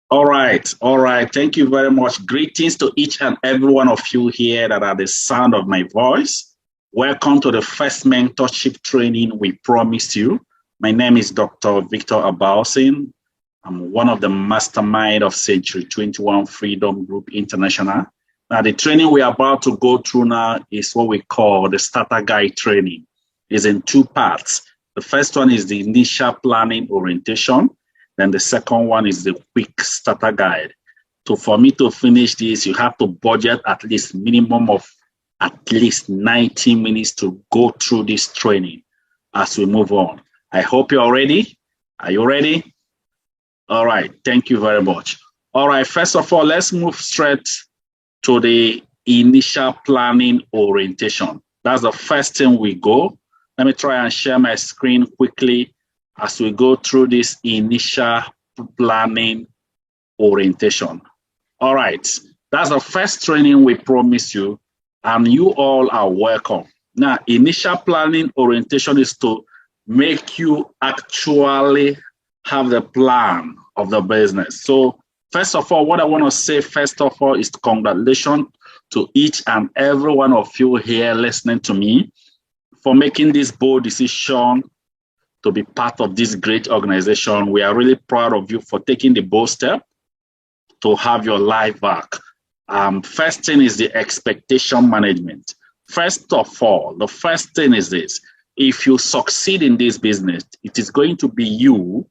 All right, all right. Thank you very much. Greetings to each and every one of you here that are the sound of my voice. Welcome to the first mentorship training we promised you. My name is Dr. Victor Abalsin. I'm one of the mastermind of Century 21 Freedom Group International. Now, the training we're about to go through now is what we call the starter guide training. It's in two parts. The first one is the initial planning orientation. Then the second one is the quick starter guide. So for me to finish this, you have to budget at least minimum of at least 90 minutes to go through this training as we move on. I hope you're ready. Are you ready? All right. Thank you very much. All right. First of all, let's move straight to the initial planning orientation. That's the first thing we go. Let me try and share my screen quickly as we go through this initial planning orientation. All right, that's the first training we promise you, and you all are welcome. Now, initial planning orientation is to make you actually have the plan of the business. So, first of all, what I want to say, first of all, is congratulations to each and every one of you here listening to me for making this bold decision to be part of this great organization. We are really proud of you for taking the bold step to have your life back. First thing is the expectation management. First of all, the first thing is this. If you succeed in this business, it is going to be you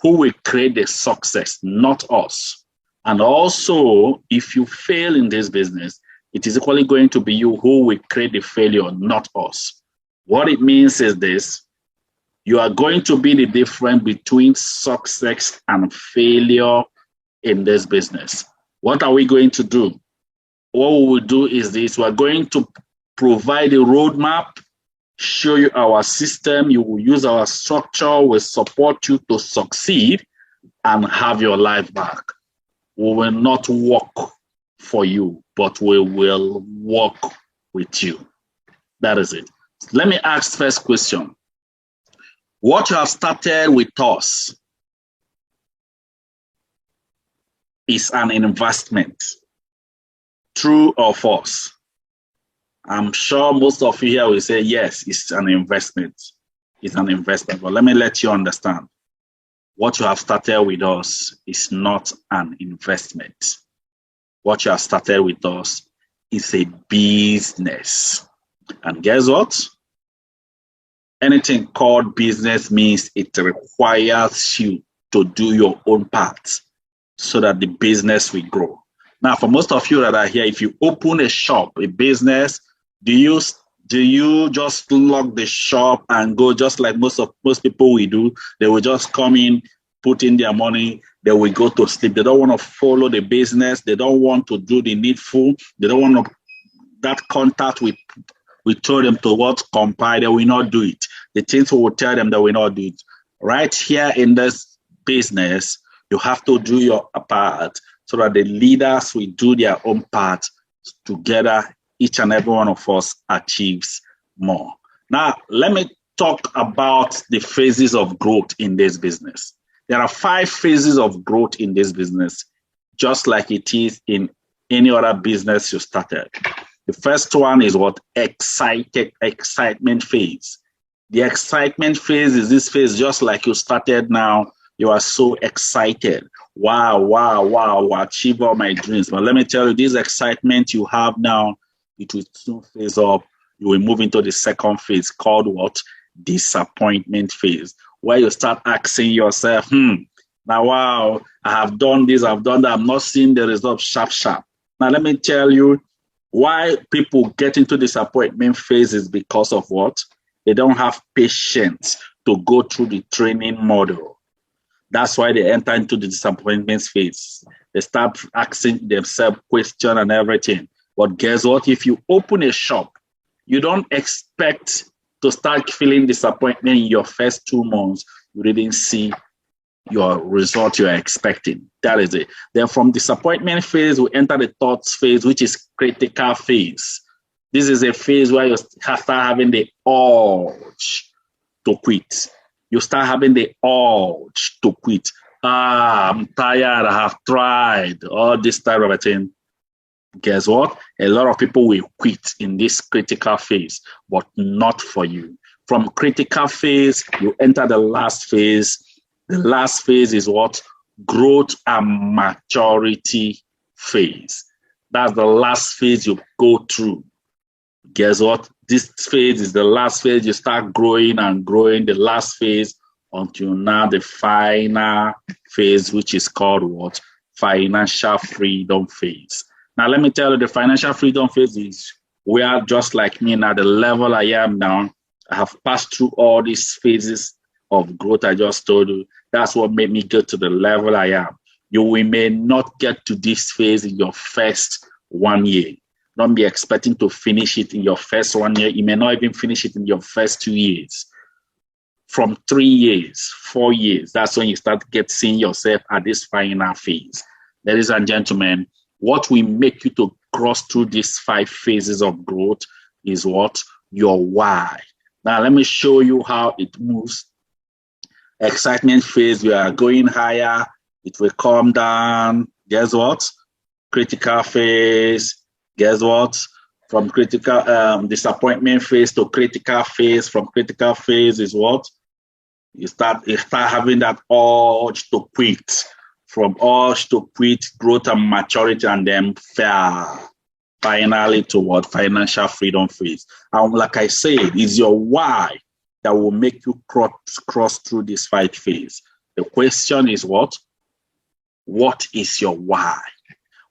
who will create the success, not us. And also, if you fail in this business, it is equally going to be you who will create the failure, not us. What it means is this. You are going to be the difference between success and failure in this business. What are we going to do? What we will do is this. We are going to provide a roadmap, show you our system. You will use our structure. We'll support you to succeed and have your life back. We will not work for you, but we will work with you. That is it. Let me ask first question. What you have started with us is an investment. True or false? I'm sure most of you here will say, yes, it's an investment. It's an investment. But let me let you understand. What you have started with us is not an investment. What you have started with us is a business. And guess what? Anything called business means it requires you to do your own part so that the business will grow. Now, for most of you that are here, if you open a shop, a business, do you just lock the shop and go just like most people will do? They will just come in, put in their money, they will go to sleep. They don't want to follow the business. They don't want to do the needful. They don't want that contact with. We told them to what compile, they will not do it. The things we will tell them, they will not do it. Right here in this business, you have to do your part so that the leaders will do their own part. Together, each and every one of us achieves more. Now, let me talk about the phases of growth in this business. There are 5 phases of growth in this business, just like it is in any other business you started. The first one is what? Excitement phase. The excitement phase is this phase just like you started now. You are so excited. Wow, achieve all my dreams. But let me tell you, this excitement you have now, it will soon phase up. You will move into the second phase called what? Disappointment phase, where you start asking yourself, now, wow, I have done this, I've done that. I'm not seeing the results sharp. Now, let me tell you, why people get into disappointment phase is because of what? They don't have patience to go through the training model. That's why they enter into the disappointment phase. They start asking themselves questions and everything. But guess what? If you open a shop, you don't expect to start feeling disappointment in your first 2 months. You didn't see your result you are expecting. That is it. Then from disappointment phase, we enter the thoughts phase, which is critical phase. This is a phase where you start having the urge to quit. You start having the urge to quit. I'm tired. I have tried all this type of a thing. Guess what? A lot of people will quit in this critical phase, but not for you. From critical phase, you enter the last phase. The last phase is what? Growth and maturity phase. That's the last phase you go through. Guess what? This phase is the last phase. You start growing and growing. The last phase until now the final phase, which is called what? Financial freedom phase. Now, let me tell you, the financial freedom phase is where, just like me now, the level I am now, I have passed through all these phases of growth I just told you. That's what made me get to the level I am. You may not get to this phase in your first 1 year. Don't be expecting to finish it in your first 1 year. You may not even finish it in your first 2 years. From 3 years, 4 years, that's when you start seeing yourself at this final phase. Ladies and gentlemen, what will make you to cross through these 5 phases of growth is what? Your why. Now, let me show you how it moves. Excitement phase, we are going higher. It will calm down. Guess what? Critical phase. Guess what? From critical disappointment phase to critical phase. From critical phase is what? You start having that urge to quit. From urge to quit, growth and maturity, and then finally to what? Financial freedom phase. And like I said, it's your why that will make you cross through this 5 phase. The question is what? What is your why?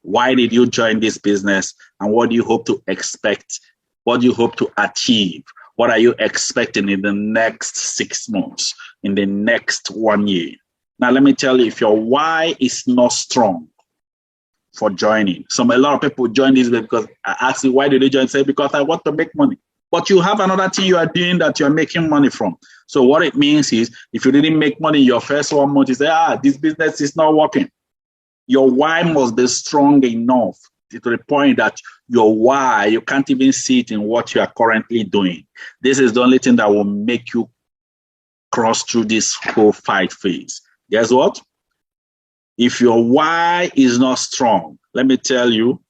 Why did you join this business? And what do you hope to expect? What do you hope to achieve? What are you expecting in the next 6 months, in the next 1 year? Now, let me tell you, if your why is not strong for joining, a lot of people join this because I ask you, why did you join? Say, because I want to make money. But you have another thing you are doing that you're making money from. So what it means is, if you didn't make money in your first 1 month, you say, this business is not working. Your why must be strong enough to the point that your why, you can't even see it in what you are currently doing. This is the only thing that will make you cross through this whole 5 phase. Guess what? If your why is not strong, let me tell you,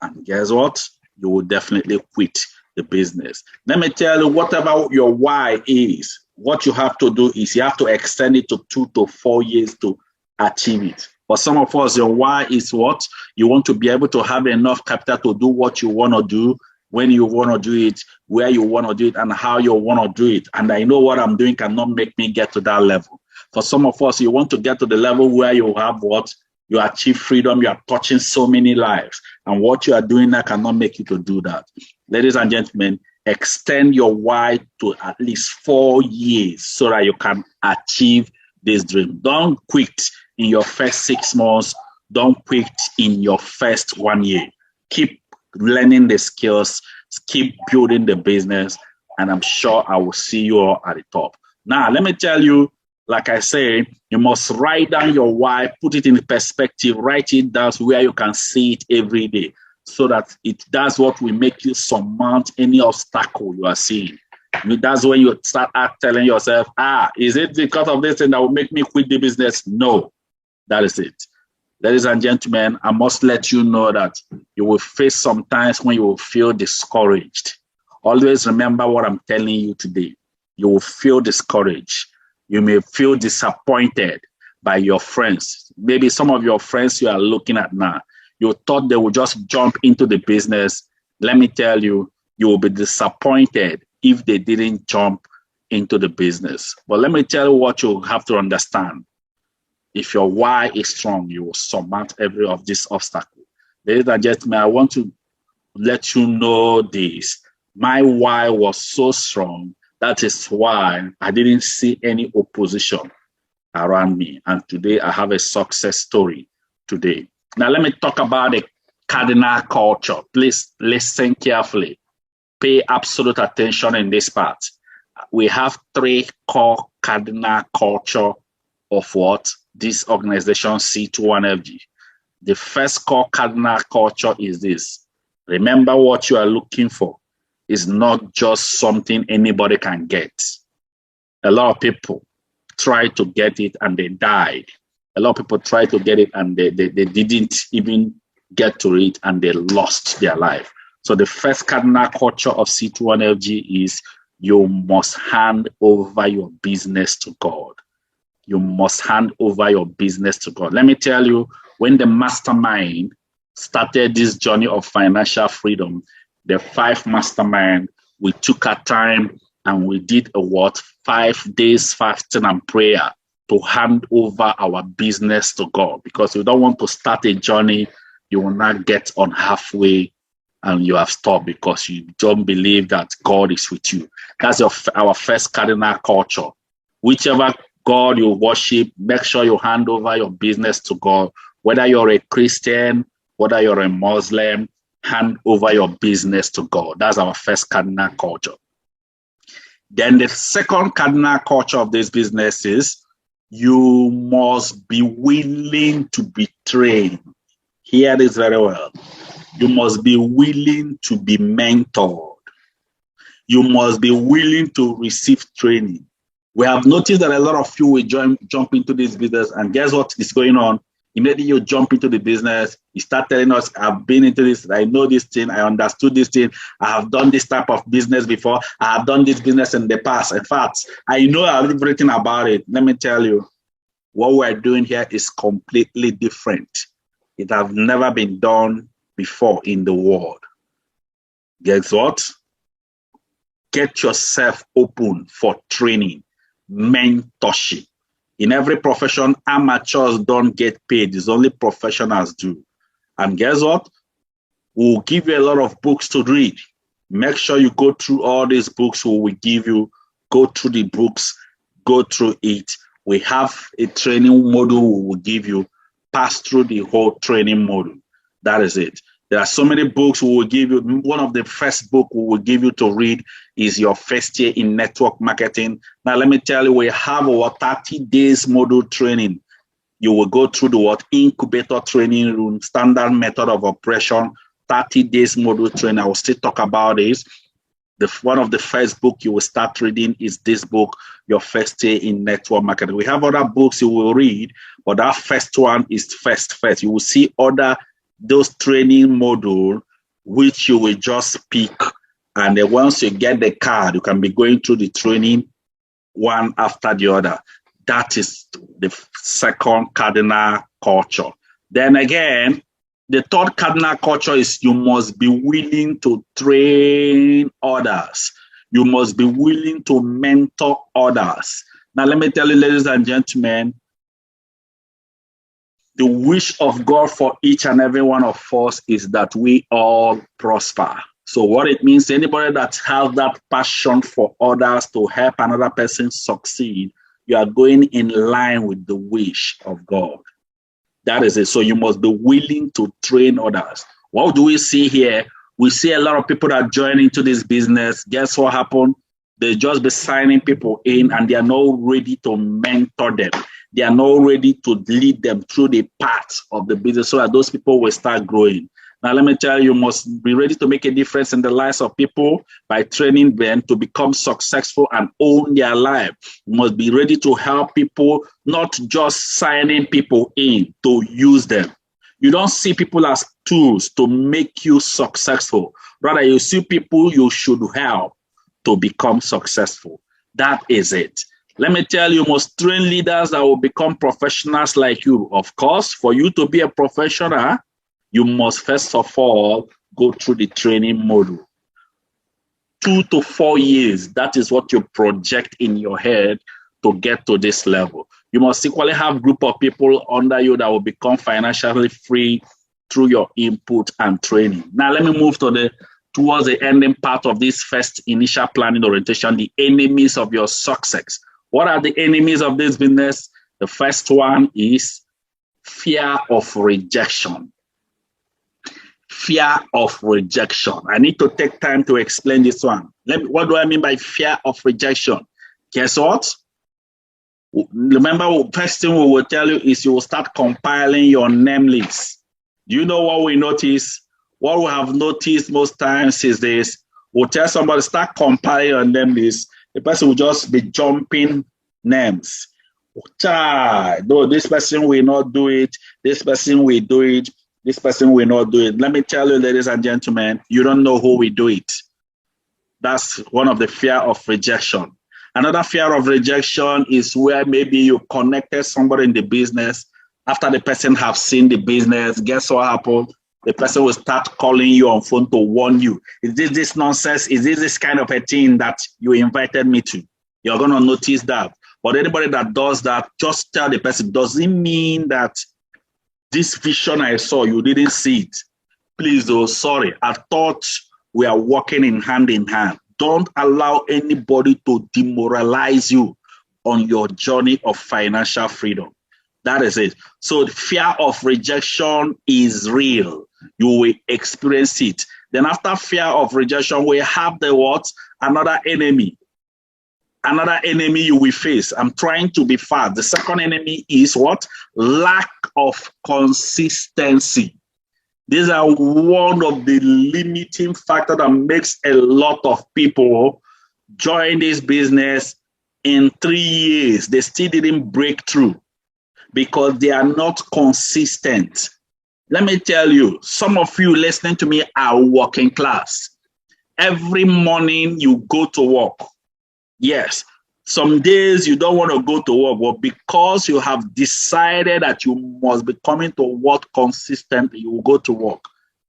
and guess what? You will definitely quit the business. Let me tell you, whatever your why is, what you have to do is you have to extend it to 2 to 4 years to achieve it. For some of us, your why is what? You want to be able to have enough capital to do what you want to do, when you want to do it, where you want to do it, and how you want to do it. And I know what I'm doing cannot make me get to that level. For some of us, you want to get to the level where you have what? You achieve freedom, you are touching so many lives. And what you are doing now cannot make you to do that. Ladies and gentlemen, extend your why to at least 4 years so that you can achieve this dream. Don't quit in your first 6 months. Don't quit in your first 1 year. Keep learning the skills, keep building the business, and I'm sure I will see you all at the top. Now, let me tell you, like I say, you must write down your why, put it in perspective, write it down where you can see it every day, so that that's what will make you surmount any obstacle you are seeing. That's when you start telling yourself, is it because of this thing that will make me quit the business? No, that is it. Ladies and gentlemen, I must let you know that you will face some times when you will feel discouraged. Always remember what I'm telling you today. You will feel discouraged. You may feel disappointed by your friends. Maybe some of your friends you are looking at now, you thought they would just jump into the business. Let me tell you, you will be disappointed if they didn't jump into the business. But let me tell you what you have to understand. If your why is strong, you will surmount every of these obstacles. Ladies and gentlemen, I want to let you know this. My why was so strong. That is why I didn't see any opposition around me. And today I have a success story today. Now let me talk about the cardinal culture. Please listen carefully. Pay absolute attention in this part. We have 3 core cardinal culture of what? This organization, C21FG. The first core cardinal culture is this. Remember, what you are looking for is not just something anybody can get. A lot of people try to get it and they died. A lot of people try to get it and they didn't even get to it and they lost their life. So the first cardinal culture of C21FG is you must hand over your business to God. You must hand over your business to God. Let me tell you, when the mastermind started this journey of financial freedom, the 5 mastermind, we took our time and we did 5 days fasting and prayer to hand over our business to God, because we don't want to start a journey you will not get on halfway and you have stopped because you don't believe that God is with you. That's our first cardinal culture. Whichever God you worship, make sure you hand over your business to God. Whether you're a Christian, whether you're a Muslim, hand over your business to God. That's our first cardinal culture. Then the second cardinal culture of this business is you must be willing to be trained. Hear this very well. You must be willing to be mentored. You must be willing to receive training. We have noticed that a lot of you will jump into this business, and guess what is going on? Immediately you jump into the business, you start telling us, I've been into this, I know this thing, I understood this thing, I have done this type of business before, I have done this business in the past. In fact, I know everything about it. Let me tell you, what we're doing here is completely different. It has never been done before in the world. Guess what? Get yourself open for training, mentorship. In every profession, amateurs don't get paid. It's only professionals do. And guess what? We'll give you a lot of books to read. Make sure you go through all these books we will give you. Go through the books. Go through it. We have a training module we will give you. Pass through the whole training module. That is it. There are so many books we will give you. One of the first books we will give you to read is your first year in network marketing. Now, let me tell you, we have our 30 days module training. You will go through the incubator training room, standard method of operation, 30 days module training. I will still talk about this. One of the first book you will start reading is this book, Your First Year in Network Marketing. We have other books you will read, but that first one is first. You will see those training module, which you will just pick. And then once you get the card, you can be going through the training one after the other. That is the second cardinal culture. Then again, the third cardinal culture is you must be willing to train others. You must be willing to mentor others. Now, let me tell you, ladies and gentlemen, the wish of God for each and every one of us is that we all prosper. So what it means, anybody that has that passion for others to help another person succeed, you are going in line with the wish of God. That is it. So you must be willing to train others. What do we see here? We see a lot of people that join into this business. Guess what happened? They just be signing people in and they are not ready to mentor them. They are not ready to lead them through the path of the business so that those people will start growing. Now, let me tell you, you must be ready to make a difference in the lives of people by training them to become successful and own their life. You must be ready to help people, not just signing people in to use them. You don't see people as tools to make you successful. Rather, you see people you should help to become successful. That is it. Let me tell you, must train leaders that will become professionals like you. Of course, for you to be a professional, you must first of all go through the training module. 2 to 4 years, that is what you project in your head to get to this level. You must equally have a group of people under you that will become financially free through your input and training. Now, let me move towards the ending part of this first initial planning orientation, the enemies of your success. What are the enemies of this business? The first one is fear of rejection. Fear of rejection. I need to take time to explain this one. What do I mean by fear of rejection? Guess what? Remember, first thing we will tell you is you will start compiling your name list. Do you know what we notice? What we have noticed most times is this. We'll tell somebody, start compiling your name list. The person will just be jumping names. Child, no, this person will not do it. This person will do it. This person will not do it. Let me tell you, ladies and gentlemen, you don't know who will do it. That's one of the fear of rejection. Another fear of rejection is where maybe you connected somebody in the business. After the person have seen the business, guess what happened? The person will start calling you on phone to warn you. Is this nonsense? Is this kind of a thing that you invited me to? You're going to notice that. But anybody that does that, just tell the person, doesn't mean that this vision I saw, you didn't see it. Please, oh, sorry. I thought we are working in hand. Don't allow anybody to demoralize you on your journey of financial freedom. That is it. So the fear of rejection is real. You will experience it. Then after fear of rejection, we have the what? Another enemy. Another enemy you will face. I'm trying to be fast. The second enemy is what? Lack of consistency. These are one of the limiting factors that makes a lot of people join this business. In 3 years, they still didn't break through because they are not consistent. Let me tell you, some of you listening to me are working class. Every morning you go to work. Yes, some days you don't want to go to work, but because you have decided that you must be coming to work consistently, you will go to work.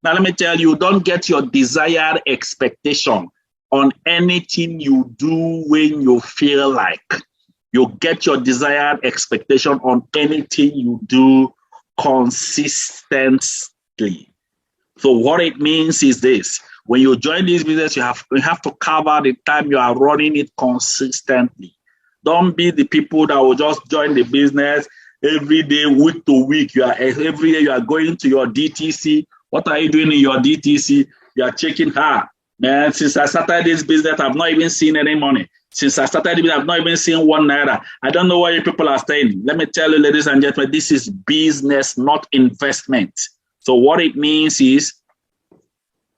Now, let me tell you, don't get your desired expectation on anything you do when you feel like. You get your desired expectation on anything you do consistently. So what it means is this. When you join this business, you have to cover the time you are running it consistently. Don't be the people that will just join the business every day, week to week. Every day you are going to your DTC. What are you doing in your DTC? You are checking her. Man, since I started this business, I've not even seen any money. Since I started it, I've not even seen 1 naira. I don't know why you people are staying. Let me tell you, ladies and gentlemen, this is business, not investment. So what it means is,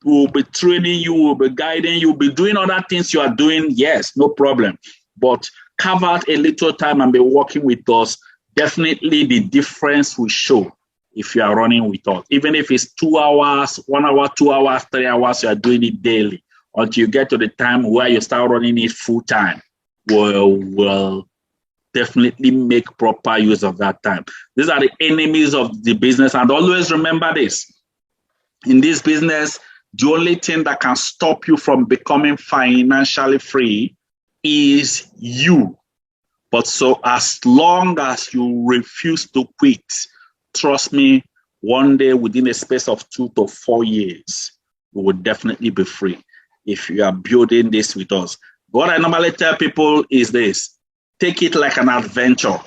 we'll be training you, we'll be guiding you, we'll be doing other things you are doing. Yes, no problem. But carve out a little time and be working with us. Definitely the difference will show if you are running with us. Even if it's 2 hours, 1 hour, 2 hours, 3 hours, you are doing it daily until you get to the time where you start running it full time. We'll definitely make proper use of that time. These are the enemies of the business. And always remember this. In this business, the only thing that can stop you from becoming financially free is you. But so as long as you refuse to quit, trust me, one day within a space of 2 to 4 years, you will definitely be free if you are building this with us. What I normally tell people is this: take it like an adventure.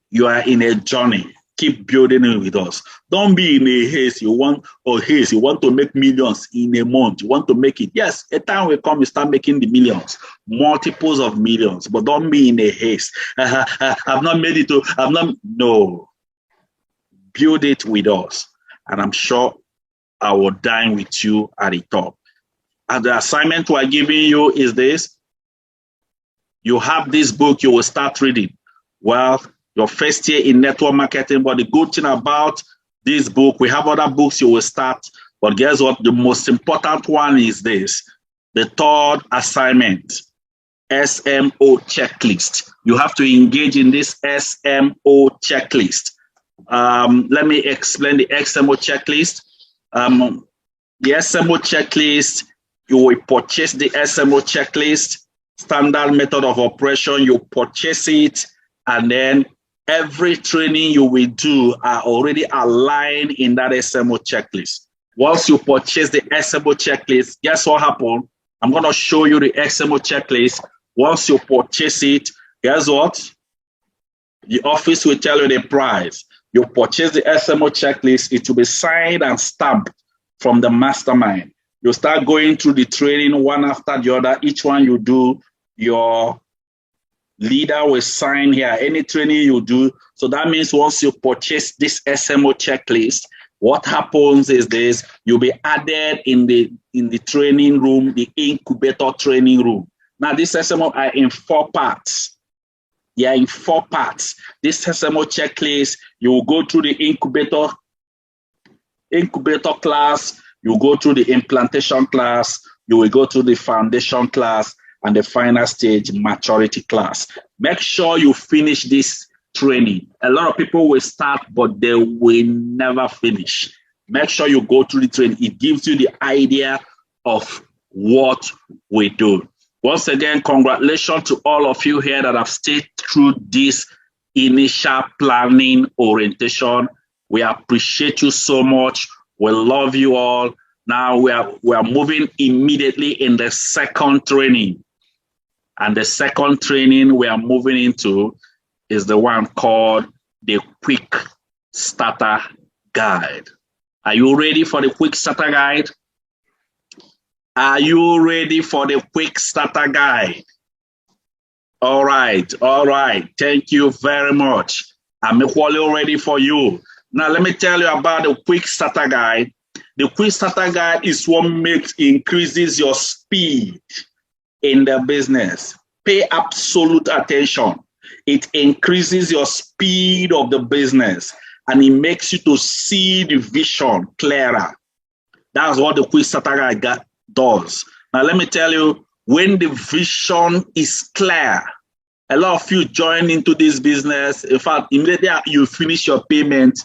You are in a journey. Keep building it with us. Don't be in a haste. You want to make millions in a month. You want to make it. Yes, a time will come, you start making the millions, multiples of millions, but don't be in a haste. I've not made it to, no. Build it with us. And I'm sure I will dine with you at the top. And the assignment we're giving you is this. You have this book, you will start reading. Well, your first year in network marketing, but the good thing about this book, we have other books you will start, but guess what? The most important one is this, the third assignment, SMO checklist. You have to engage in this SMO checklist. Let me explain the SMO checklist. The SMO checklist, you will purchase the SMO checklist, standard method of operation, you purchase it, and then every training you will do are already aligned in that SMO checklist. Once you purchase the SMO checklist, guess what happened? I'm going to show you the SMO checklist. Once you purchase it, guess what? The office will tell you the price. You purchase the SMO checklist, it will be signed and stamped from the mastermind. You start going through the training one after the other. Each one you do, your leader will sign here, any training you do. So that means once you purchase this SMO checklist, what happens is this, you'll be added in the training room, the incubator training room. Now, this SMO are in 4 parts. They are in 4 parts. This SMO checklist, you will go through the incubator class, you go through the implantation class, you will go through the foundation class, and the final stage maturity class. Make sure you finish this training. A lot of people will start, but they will never finish. Make sure you go through the training. It gives you the idea of what we do. Once again, congratulations to all of you here that have stayed through this initial planning orientation. We appreciate you so much. We love you all. Now we are moving immediately in the second training. And the second training we are moving into is the one called the Quick Starter Guide. Are you ready for the Quick Starter Guide? Are you ready for the Quick Starter Guide? All right. Thank you very much. I'm equally ready for you. Now, let me tell you about the Quick Starter Guide. The Quick Starter Guide is what increases your speed in the business. Pay absolute attention. It increases your speed of the business and it makes you to see the vision clearer. That's what the Quick Starter Guide does. Now, let me tell you, when the vision is clear, a lot of you join into this business. In fact, immediately you finish your payment,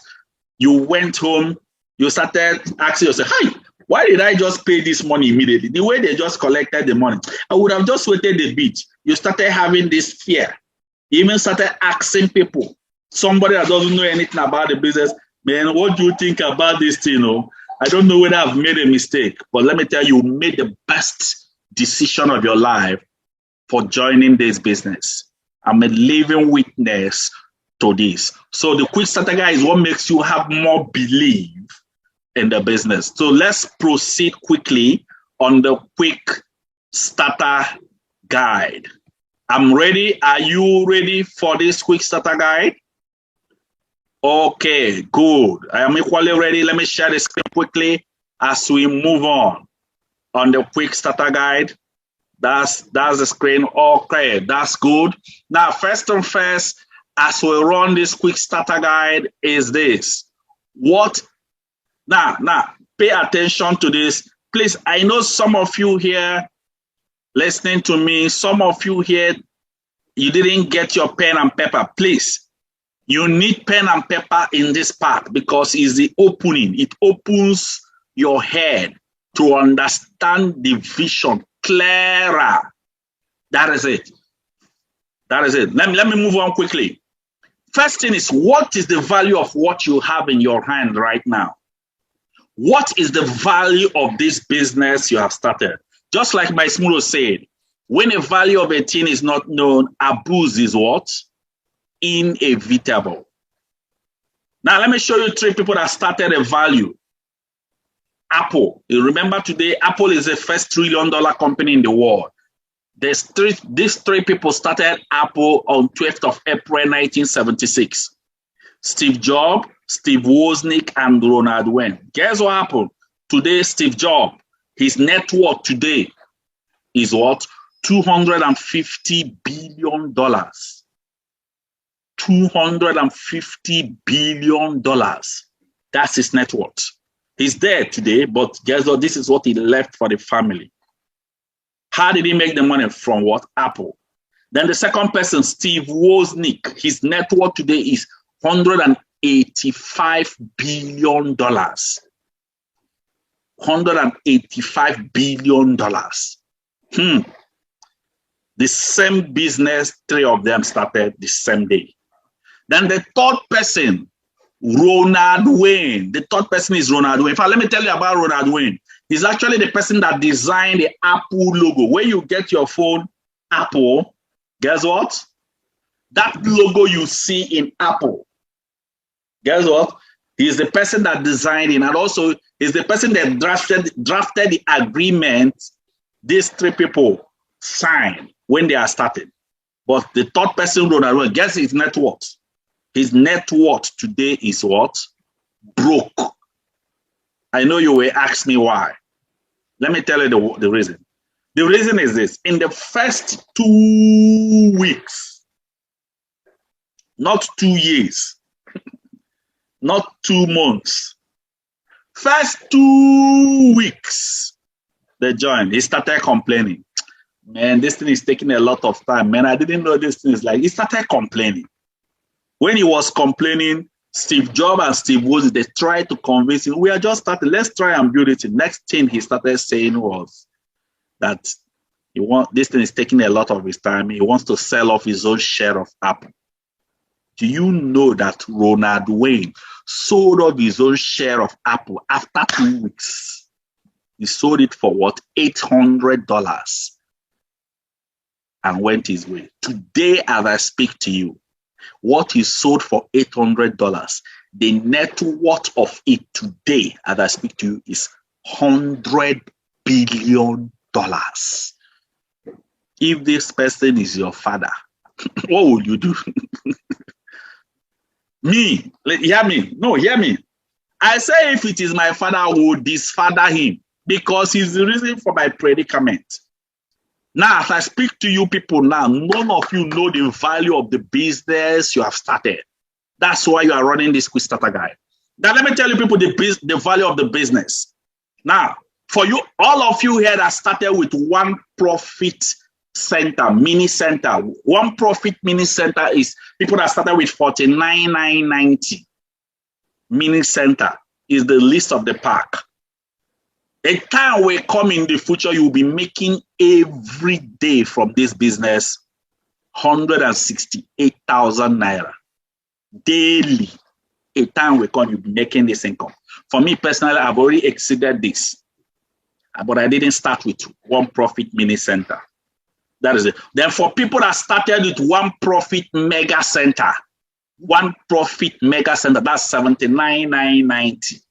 you went home, you started asking yourself, hey, why did I just pay this money immediately? The way they just collected the money, I would have just waited a bit. You started having this fear. You even started asking people, somebody that doesn't know anything about the business, man, what do you think about this thing? I don't know whether I've made a mistake, but let me tell you, you made the best decision of your life for joining this business. I'm a living witness to this. So the Quick Starter Guide is what makes you have more belief in the business. So let's proceed quickly on the Quick Starter Guide. I'm ready. Are you ready for this Quick Starter Guide? Okay, good. I am equally ready. Let me share the screen quickly as we move on the Quick Starter Guide. That's the screen. Okay, that's good. Now, first and first, as we run this Quick Starter Guide, is this. Now, pay attention to this. Please, I know some of you here listening to me, some of you here, you didn't get your pen and paper. Please, you need pen and paper in this part because it's the opening. It opens your head to understand the vision clearer. That is it. Let me move on quickly. First thing is, what is the value of what you have in your hand right now? What is the value of this business you have started? Just like my Smulo said, when the value of a thing is not known, abuse is what? Inevitable. Now, let me show you 3 people that started a value. Apple. You remember today, Apple is the first $1 trillion company in the world. These 3 people started Apple on 12th of April, 1976. Steve Jobs, Steve Wozniak, and Ronald Wayne. Guess what happened? Today, Steve Jobs, his net worth today is what? $250 billion. $250 billion. That's his net worth. He's dead today, but guess what? This is what he left for the family. How did he make the money? From what? Apple. Then the second person, Steve Wozniak, his net worth today is $185 billion. $185 billion. The same business, 3 of them started the same day. Then the third person, Ronald Wayne. The third person is Ronald Wayne. In fact, let me tell you about Ronald Wayne. He's actually the person that designed the Apple logo. When you get your phone, Apple, guess what? That logo you see in Apple, guess what? He's the person that designed it, and also he's the person that drafted the agreement these 3 people signed when they are started. But the third person, Ronald Wayne, guess his net worth. His net worth today is what? Broke. I know you will ask me why. Let me tell you the reason. The reason is this. In the first 2 weeks, Not 2 years, not 2 months. First 2 weeks, they joined. He started complaining. Man, this thing is taking a lot of time. Man, I didn't know this thing is like, he started complaining. When he was complaining, Steve Jobs and Steve Wood, they tried to convince him, we are just starting, let's try and build it. The next thing he started saying was that this thing is taking a lot of his time. He wants to sell off his own share of Apple. Do you know that Ronald Wayne sold off his own share of Apple after 2 weeks? He sold it for what? $800 and went his way. Today, as I speak to you, what he sold for $800, the net worth of it today, as I speak to you, is $100 billion. If this person is your father, what will you do? Me, hear me. No, hear me. I say if it is my father, I will disfather him because he's the reason for my predicament. Now, as I speak to you people now, none of you know the value of the business you have started. That's why you are running this Quick Starter Guide. Now, let me tell you people the value of the business. Now, for you, all of you here that started with one profit center, mini center. One profit mini center is people that started with $49,990. Mini center is the least of the pack. A time will come in the future, you will be making every day from this business 168,000 naira daily. A time will come, you'll be making this income. For me personally, I've already exceeded this, but I didn't start with one profit mini center. That is it. Then for people that started with one profit mega center, that's 79,990.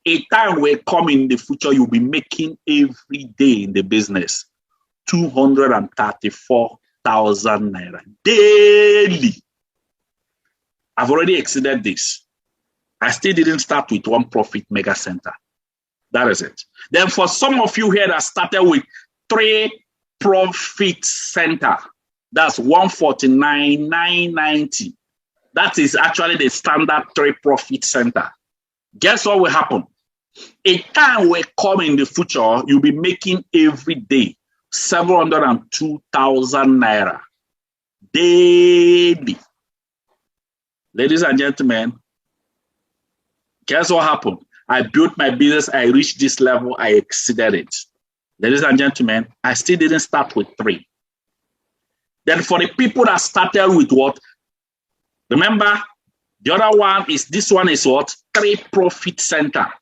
A time will come in the future, you'll be making every day in the business 234,000 naira daily. I've already exceeded this. I still didn't start with one profit mega center. That is it. Then for some of you here that started with 3 profit center, that's 149,990. That is actually the standard 3 profit center. Guess what will happen? A time will come in the future, you'll be making every day 702,000 naira daily. Ladies and gentlemen, guess what happened? I built my business, I reached this level, I exceeded it. Ladies and gentlemen, I still didn't start with 3. Then for the people that started with what? Remember, the other one is, this one is what? 3 profit center.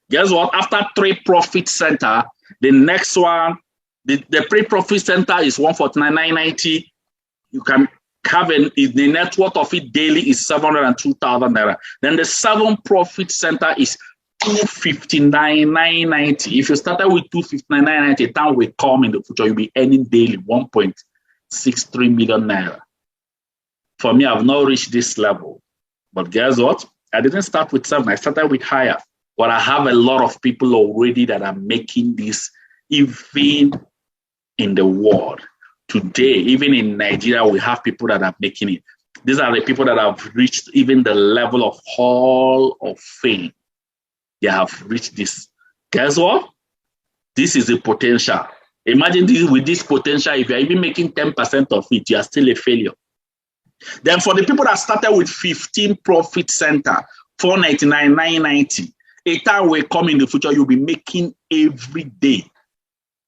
Guess what? After 3 profit center, the next one, the pre-profit center is 149,990. You can have the net worth of it daily is 702,000 naira. Then the 7 profit center is 259,990. If you started with 259,990, time will come in the future, you'll be earning daily 1.63 million naira. For me, I've not reached this level. But guess what? I didn't start with 7. I started with higher. But I have a lot of people already that are making this even in the world. Today, even in Nigeria, we have people that are making it. These are the people that have reached even the level of Hall of Fame. They have reached this. Guess what? This is the potential. Imagine this, with this potential, if you're even making 10% of it, you are still a failure. Then for the people that started with 15 profit center, 499,990, a time will come in the future, you'll be making every day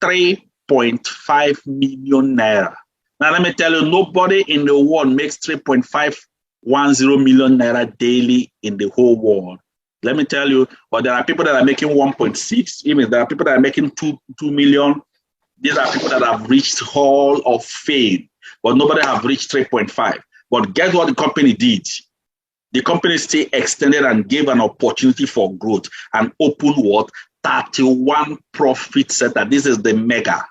3.5 million naira. Now, let me tell you, nobody in the world makes 3.510 million naira daily in the whole world. Let me tell you, but there are people that are making 1.6, even there are people that are making 2 million. These are people that have reached Hall of Fame, but nobody have reached 3.5. But guess what the company did? The company still extended and gave an opportunity for growth and opened what? 31 profit center. This is the mega.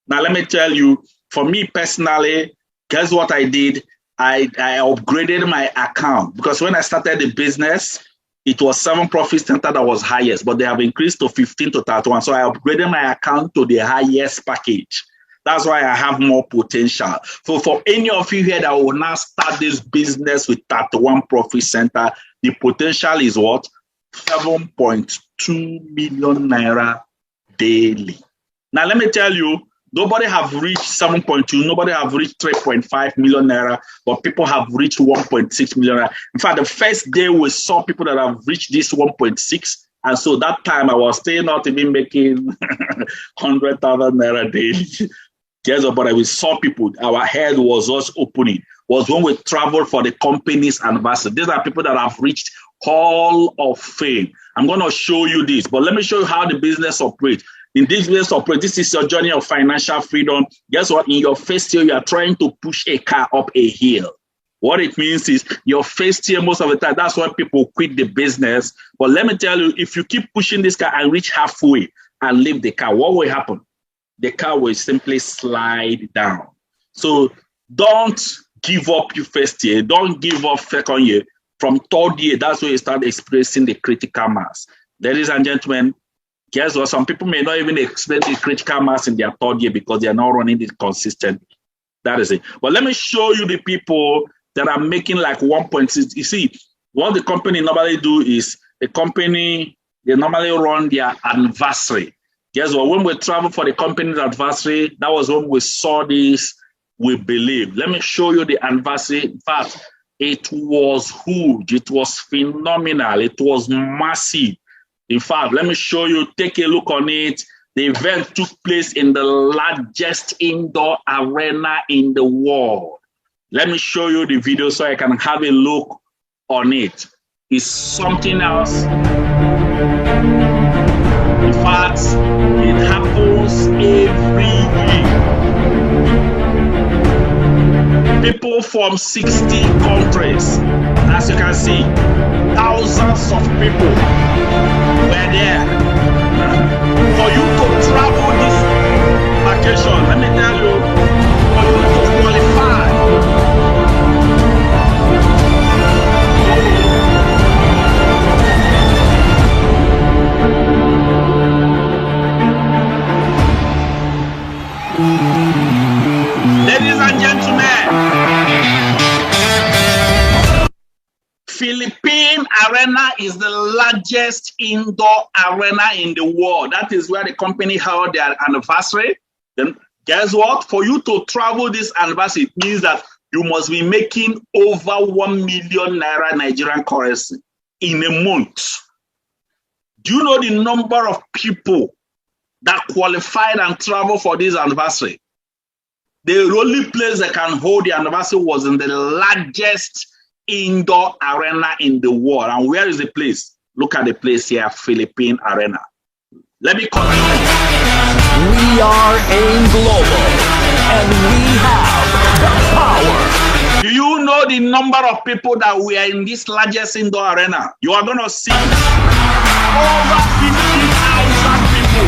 Now, let me tell you, for me personally, guess what I did? I upgraded my account, because when I started the business, it was 7 profit center that was highest, but they have increased to 15 to 31. So I upgraded my account to the highest package. That's why I have more potential. For any of you here that will now start this business with 31 Profit Center, the potential is what? 7.2 million naira daily. Now, let me tell you, nobody have reached 7.2, nobody have reached 3.5 million naira, but people have reached 1.6 million naira. In fact, the first day we saw people that have reached this 1.6, and so that time I was still not even making 100,000 naira daily. Yes, but we saw people, our head was just opening. Was when we traveled for the company's anniversary. These are people that have reached Hall of Fame. I'm going to show you this, but let me show you how the business operates. In this business operates, this is your journey of financial freedom. Guess what? In your first year, you are trying to push a car up a hill. What it means is your first year, most of the time, that's why people quit the business. But let me tell you, if you keep pushing this car and reach halfway and leave the car, what will happen? The car will simply slide down. So don't give up your first year. Don't give up second year. From third year, that's where you start experiencing the critical mass. Ladies and gentlemen, guess what? Some people may not even experience the critical mass in their third year because they are not running it consistently. That is it. But let me show you the people that are making like 1.6. You see, what the company normally do is the company, they normally run their anniversary. Guess what? When we travel for the company's anniversary, that was when we saw this, we believe. Let me show you the anniversary. In fact, it was huge. It was phenomenal. It was massive. In fact, let me show you, take a look on it. The event took place in the largest indoor arena in the world. Let me show you the video so I can have a look on it. It's something else. In fact, it happens every year. People from 60 countries, as you can see, thousands of people were there. For you to travel this vacation, let me tell you, for you to qualify, ladies and gentlemen, Philippine Arena is the largest indoor arena in the world. That is where the company held their anniversary. Then guess what? For you to travel this anniversary, it means that you must be making over 1 million naira Nigerian currency in a month. Do you know the number of people that qualified and traveled for this anniversary? The only place that can hold the anniversary was in the largest indoor arena in the world. And where is the place? Look at the place here, Philippine Arena. Let me call it. We are AIM Global, and we have the power. Do you know the number of people that we are in this largest indoor arena? You are going to see over 50,000 people.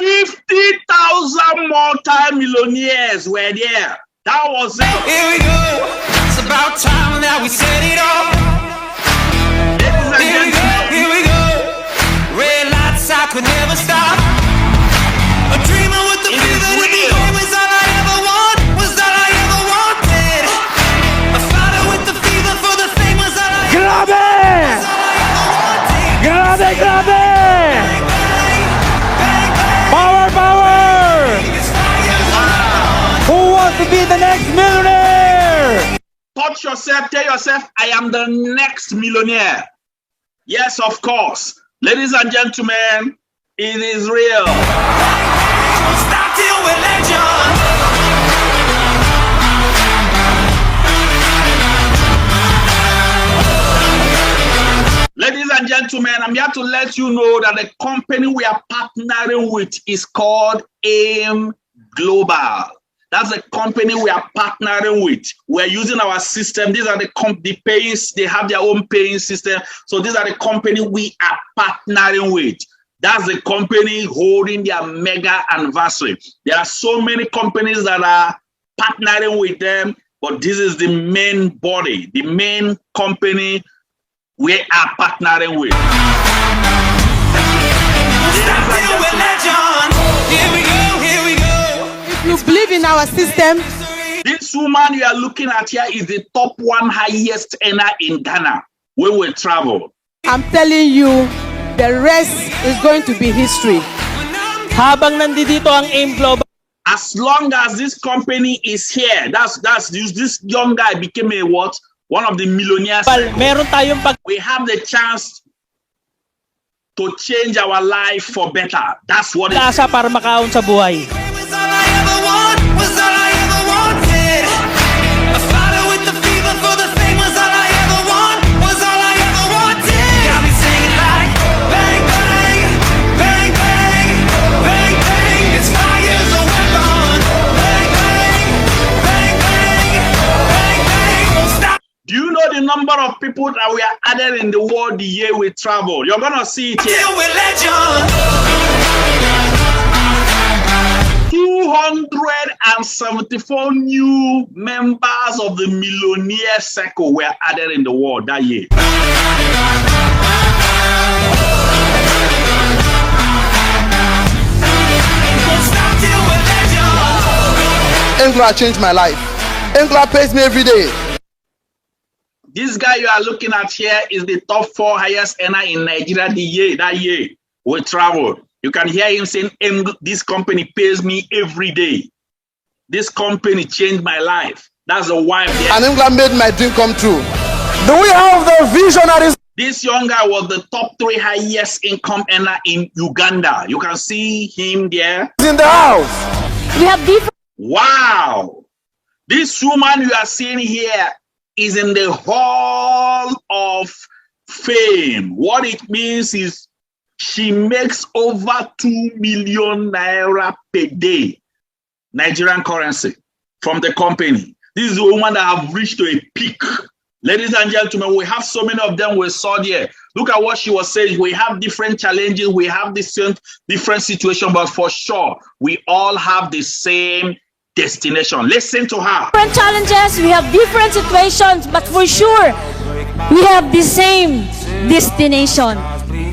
50,000 multi-millionaires were there. That was it. Here we go. It's about time that we set it off. Here we go. Red lights, I could never stop. A dreamer with the fever to be home was all I ever want. Was all I ever wanted. A fighter with the fever for the fame was all I ever wanted. Grabe! Power! Who wants to be the next millionaire? Touch yourself, tell yourself, I am the next millionaire. Yes, of course. Ladies and gentlemen, it is real. Stop till we're legends. Ladies and gentlemen, I'm here to let you know that the company we are partnering with is called AIM Global. That's the company we are partnering with. We're using our system. These are the paying, they have their own paying system. So these are the company we are partnering with. That's the company holding their mega anniversary. There are so many companies that are partnering with them, but this is the main body, the main company we are partnering with. Stop till we're legends. Here we go. You believe in our system? This woman you are looking at here is the top one highest earner in Ghana when we travel. I'm telling you, the rest is going to be history. Habang nandito ang AIM Global, As long as this company is here, that's this young guy became a what? One of the millionaires. meron tayong We have the chance to change our life for better. That's what it is. pag-asa para makaon sa buhay. Was all I ever want, was all I ever wanted. A fighter with the fever for the fame was all I ever want, was all I ever wanted. Got me singing like bang bang, bang bang, bang bang. It's fire's a weapon. Bang bang, bang bang, bang bang. Won't stop. Do you know the number of people that we are added in the world the year we travel? You're gonna see it here. Till we're legend. 274 new members of the millionaire circle were added in the world that year. Won't stop till we're legend. Engla changed my life. Engla pays me every day. This guy you are looking at here is the top 4 highest earner in Nigeria that year we traveled. You can hear him saying, this company pays me every day. This company changed my life. That's the wife there. And England made my dream come true. Do we have the visionaries? This young guy was the top 3 highest income earner in Uganda. You can see him there. In the house. We have different. Wow. This woman you are seeing here is in the Hall of Fame. What it means is she makes over 2 million naira per day, Nigerian currency, from the company. This is a woman that have reached to a peak. Ladies and gentlemen, we have so many of them we saw there. Look at what she was saying. We have different challenges. We have different situations, but for sure, we all have the same destination. Listen to her. Different challenges, we have different situations, but for sure, we have the same destination.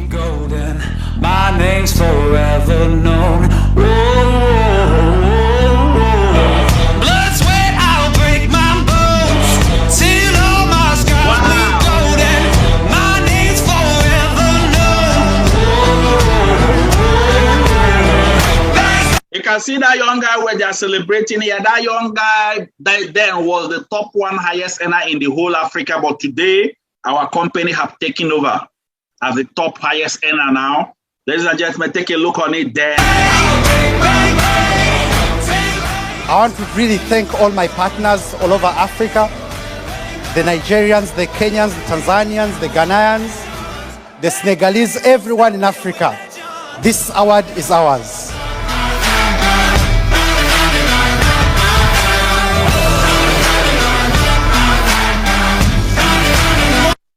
Golden, my name's forever known. Blood, sweat, I'll break my bones till all my scars bleed golden. My name's forever known. You can see that young guy where they are celebrating here. That young guy that then was the top 1 highest earner in the whole Africa, but today our company have taken over as the top highest earner now. Ladies and gentlemen, take a look on it there. I want to really thank all my partners all over Africa, the Nigerians, the Kenyans, the Tanzanians, the Ghanaians, the Senegalese, everyone in Africa. This award is ours.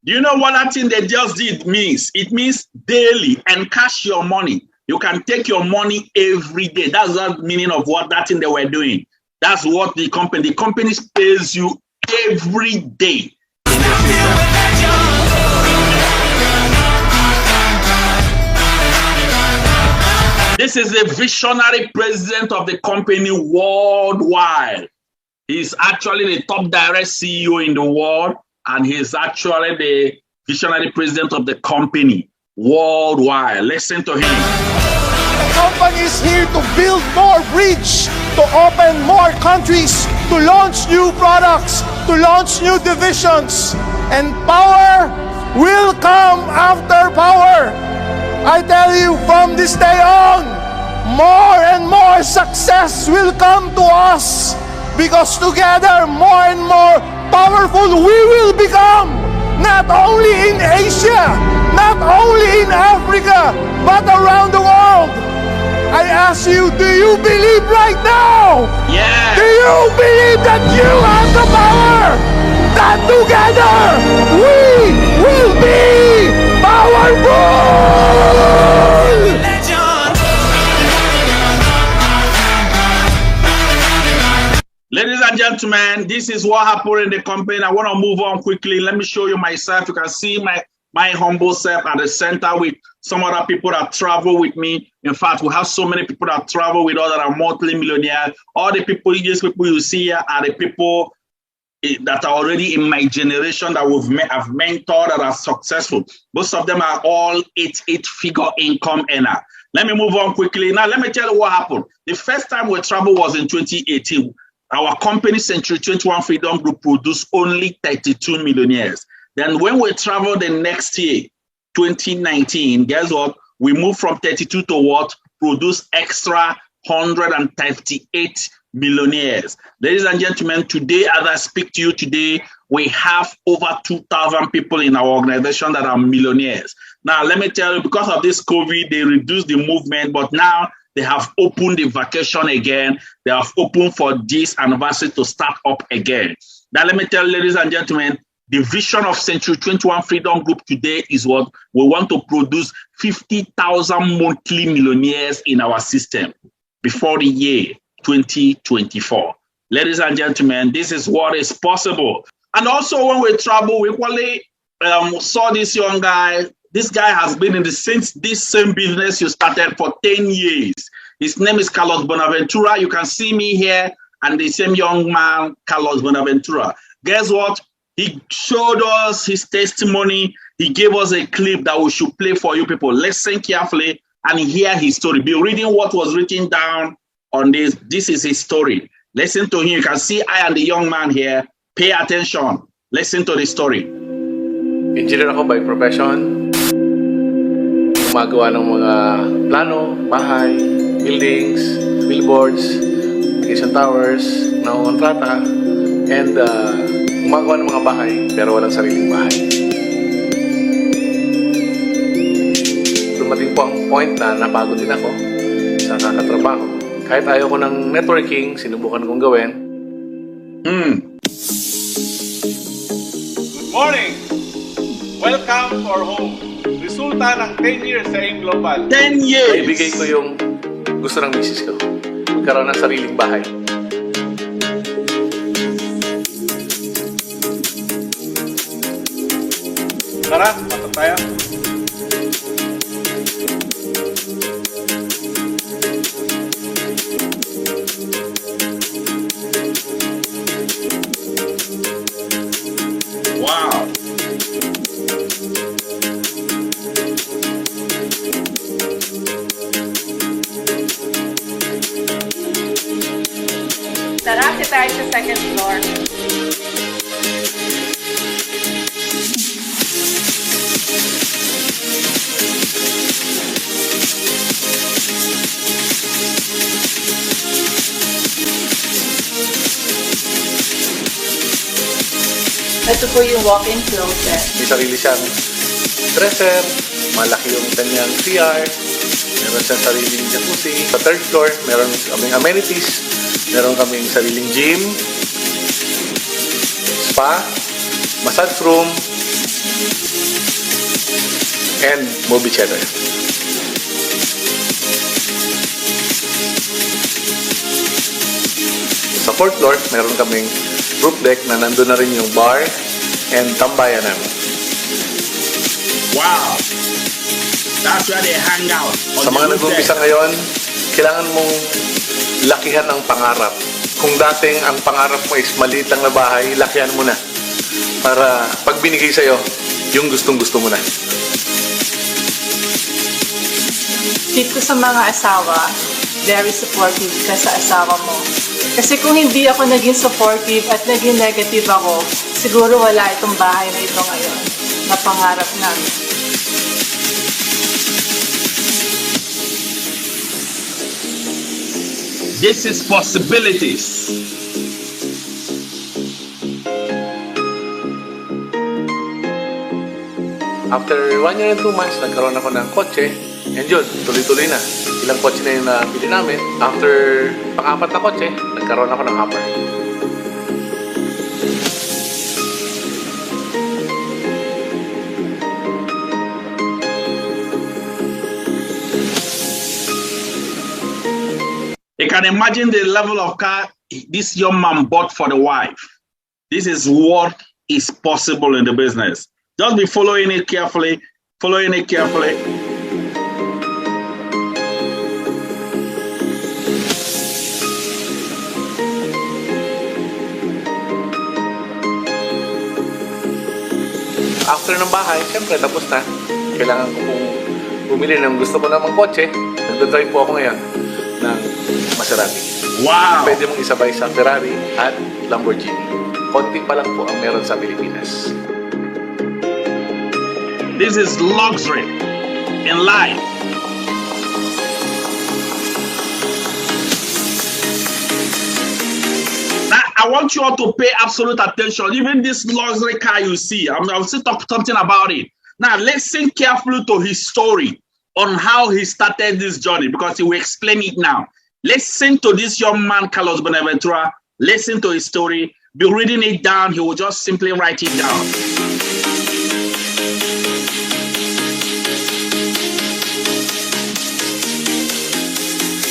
Do you know what that thing they just did means? It means daily and cash your money. You can take your money every day. That's the meaning of what that thing they were doing. That's what the company pays you every day. This is the visionary president of the company worldwide. He's actually the top direct CEO in the world, and he's actually the visionary president of the company worldwide. Listen to him. The company is here to build more bridge, to open more countries, to launch new products, to launch new divisions. And power will come after power. I tell you, from this day on, more and more success will come to us, because together, more and more powerful we will become, not only in Asia, not only in Africa, but around the world. I ask you, do you believe right now? Yeah. Do you believe that you have the power? That together we will be powerful! Ladies and gentlemen, this is what happened in the company. I want to move on quickly. Let me show you myself. You can see my humble self at the center with some other people that travel with me. In fact, we have so many people that travel with us that are multi-millionaires. All the people, these people you see here are the people that are already in my generation that I've mentored that are successful. Most of them are all eight-figure income earner. Let me move on quickly. Now, let me tell you what happened. The first time we traveled was in 2018. Our company, Century 21 Freedom Group, produced only 32 millionaires. Then when we traveled the next year, 2019, guess what? We moved from 32 to what? Produce extra 138 millionaires. Ladies and gentlemen, today, as I speak to you today, we have over 2,000 people in our organization that are millionaires. Now, let me tell you, because of this COVID, they reduced the movement, but now they have opened the vacation again. They have opened for this anniversary to start up again. Now, let me tell you, ladies and gentlemen, the vision of Century 21 Freedom Group today is what? We want to produce 50,000 monthly millionaires in our system before the year 2024. Ladies and gentlemen, this is what is possible. And also when we travel, we equally saw this young guy. This guy has been in this same business you started for 10 years. His name is Carlos Bonaventura. You can see me here and the same young man, Carlos Bonaventura. Guess what? He showed us his testimony. He gave us a clip that we should play for you people. Listen carefully and hear his story. Be reading what was written down on this. This is his story. Listen to him. You can see I am the young man here. Pay attention. Listen to the story. Engineer ako by profession. Gumagawa ng mga plano, bahay, buildings, billboards, education towers, kontrata, and gumagawa ng mga bahay pero walang sariling bahay. Dumating po ang point na napagod din ako sa kakatrabaho. Kahit ayaw ko ng networking, sinubukan kong gawin. Good morning! Welcome to our home. Resulta ng 10 years sa AIM Global. 10 years! Ibigay ko yung gusto ng misis ko. Magkaroon ng sariling bahay. Tara, pasok tayo. Wow! Tara, sit tayo sa second floor. Ito po yung walk-in closet. May sarili siyang dresser, malaki yung kanyang CR, meron siyang sariling jacuzzi. Sa third floor, meron kaming amenities, meron kaming sariling gym, spa, massage room, and movie theater. Sa fourth floor, meron kaming roof deck na nandun na rin yung bar and tambayan namin. Wow! That's where they hang out. Sa mga nag-umpisa ngayon, kailangan mong lakihan ang pangarap. Kung dating ang pangarap mo is maliit lang na bahay, lakihan mo na. Para pag binigay sa'yo, yung gustong-gusto mo na. Tip ko sa mga asawa, very supportive ka sa asawa mo. Kasi kung hindi ako naging supportive at naging negative ako, siguro wala itong bahay na ito ngayon na pangarap namin. This is possibilities. After 1 year and 2 months, nagkaroon ako ng kotse. And yun, tuloy-tuloy na. Ilang kotse na yung napili namin. After pang-apat na kotse, nagkaroon ako ng hopper. You can imagine the level of car this young man bought for the wife. This is what is possible in the business. Just be following it carefully, following it carefully. after ng bahay, syempre tapos na. Kailangan ko pong bumili ng gusto ko namang kotse. Nagdadrive po ako ngayon ng Maserati. Wow! Pwede mong isabay sa Ferrari at Lamborghini. Konti pa lang po ang meron sa Pilipinas. This is luxury in life. Now, I want you all to pay absolute attention. Even this luxury car you see, I'll still talk something about it. Now, listen carefully to his story on how he started this journey, because he will explain it now. Listen to this young man, Carlos Bonaventura. Listen to his story. Be reading it down. He will just simply write it down.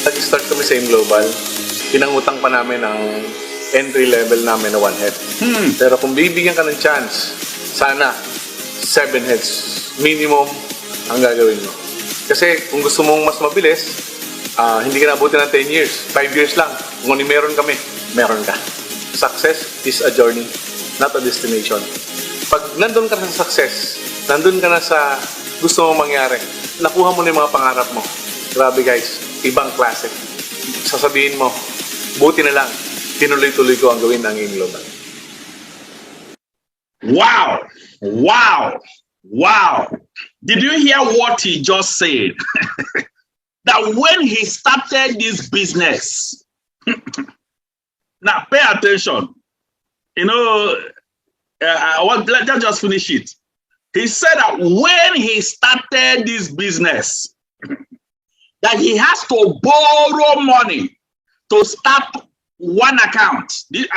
Nag-start kami sa AIM Global. Pinangutang pa namin ang entry level namin na 1 head. Pero kung bibigyan ka ng chance, sana 7 heads minimum ang gagawin mo. Kasi kung gusto mong mas mabilis, hindi ka nabuti ng 10 years. 5 years lang. Kung meron kami, meron ka. Success is a journey, not a destination. Pag nandun ka na sa success, nandun ka na sa gusto mong mangyari, nakuha mo na yung mga pangarap mo. Grabe guys, ibang klase. Sasabihin mo, buti na lang, tinuloy-tuloy ko ang gawin ng AIM Global. Wow! Wow! Wow! Did you hear what he just said? That when he started this business, now pay attention. You know, let's just finish it. He said that when he started this business, that he has to borrow money to start one account. You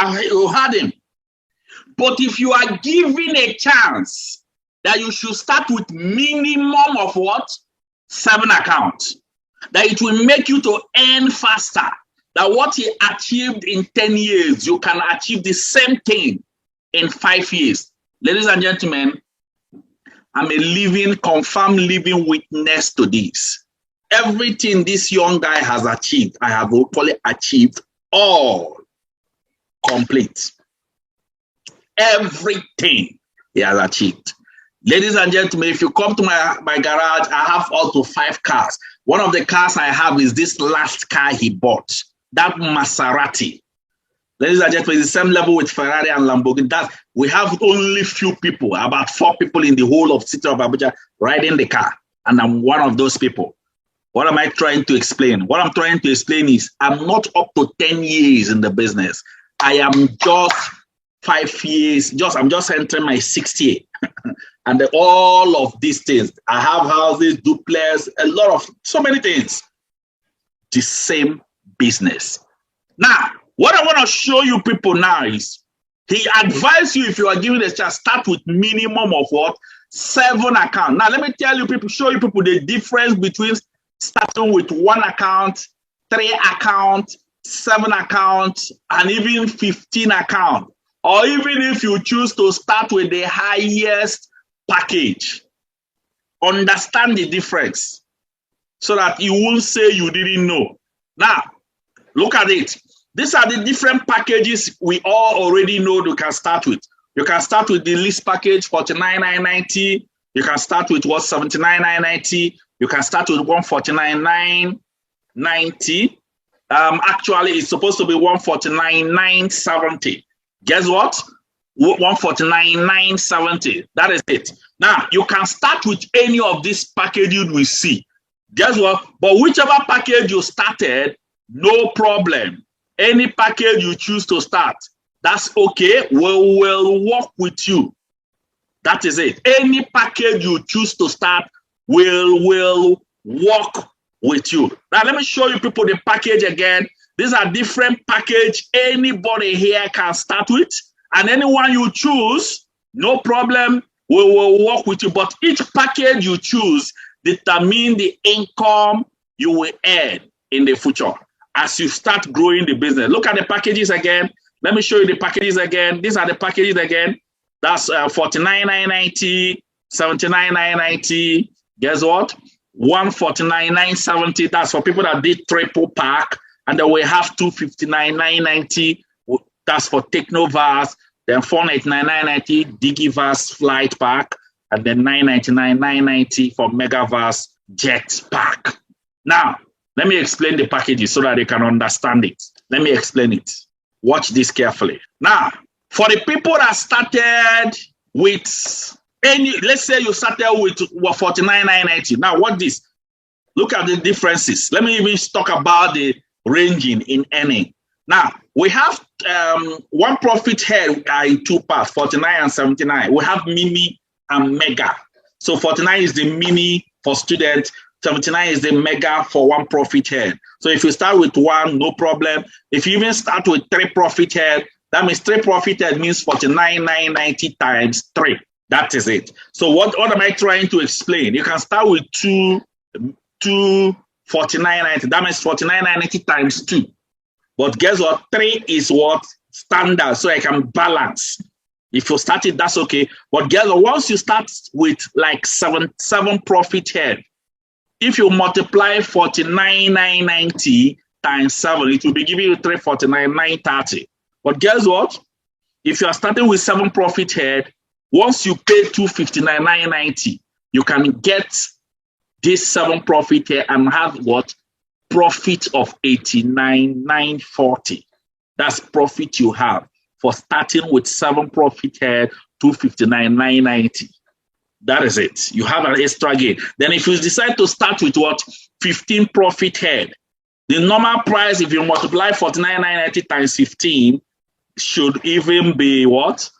heard him. But if you are given a chance that you should start with minimum of what? 7 accounts. That it will make you to earn faster. That what he achieved in 10 years, you can achieve the same thing in 5 years. Ladies and gentlemen, I'm a confirmed living witness to this. Everything this young guy has achieved, I have equally achieved all complete. Everything he has achieved. Ladies and gentlemen, if you come to my garage, I have up to 5 cars. One of the cars I have is this last car he bought, that Maserati. Ladies and gentlemen, it's the same level with Ferrari and Lamborghini. We have only few people, about 4 people in the whole of city of Abuja riding the car. And I'm one of those people. What am I trying to explain? What I'm trying to explain is I'm not up to 10 years in the business. I am just 5 years, I'm just entering my 6th year. And all of these things, I have houses, duplex, so many things. The same business. Now, what I want to show you people now is, he advised you, if you are given a chance, start with minimum of what? 7 accounts. Now, let me tell you people, show you people the difference between starting with 1 account, 3 accounts, 7 accounts, and even 15 accounts. Or even if you choose to start with the highest package. Understand the difference so that you won't say you didn't know. Now, look at it. These are the different packages we all already know you can start with. You can start with the least package, 49,990. You can start with what, 79,990. You can start with 149,990. Actually, it's supposed to be 149,970. Guess what? 149,970. That is it. Now, you can start with any of these packages we see. Guess what? But whichever package you started, no problem. Any package you choose to start, that's okay. We will work with you. That is it. Any package you choose to start, will work with you. Now, let me show you people the package again. These are different packages anybody here can start with. And anyone you choose, no problem, we will work with you. But each package you choose determines the income you will earn in the future as you start growing the business. Look at the packages again. Let me show you the packages again. These are the packages again. That's 49,990, 79,990. Guess what? 149,970. That's for people that did triple pack. And then we have 259,990. That's for Technovas. Then 499,990 Digiverse Flight Pack. and then 999, 990 for Megaverse Jetpack. Now, let me explain the packages so that you can understand it. Let me explain it. Watch this carefully. Now, for the people that started with let's say you started with 49,990. Now, what this? Look at the differences. Let me even talk about the ranging in earning. Now, we have one profit head in two parts, 49 and 79. We have mini and mega. So 49 is the mini for students, 79 is the mega for one profit head. So if you start with one, no problem. If you even start with 3 profit head, that means 3 profit head means 49,990 times 3. That is it. So what am I trying to explain? You can start with 2 49,990. That means 49,990 times 2. But guess what? 3 is what? Standard. So I can balance. If you start it, that's okay. But guess what? Once you start with like 7 profit head, if you multiply 49,990 times 7, it will be giving you 349,930. But guess what? If you are starting with 7 profit head, once you pay 259,990, you can get this 7 profit head and have what? Profit of 89,940. That's profit you have for starting with 7 profit head, 259,990. That is it. You have an extra gain. Then if you decide to start with what? 15 profit head, the normal price, if you multiply 49,990 times 15, should even be what?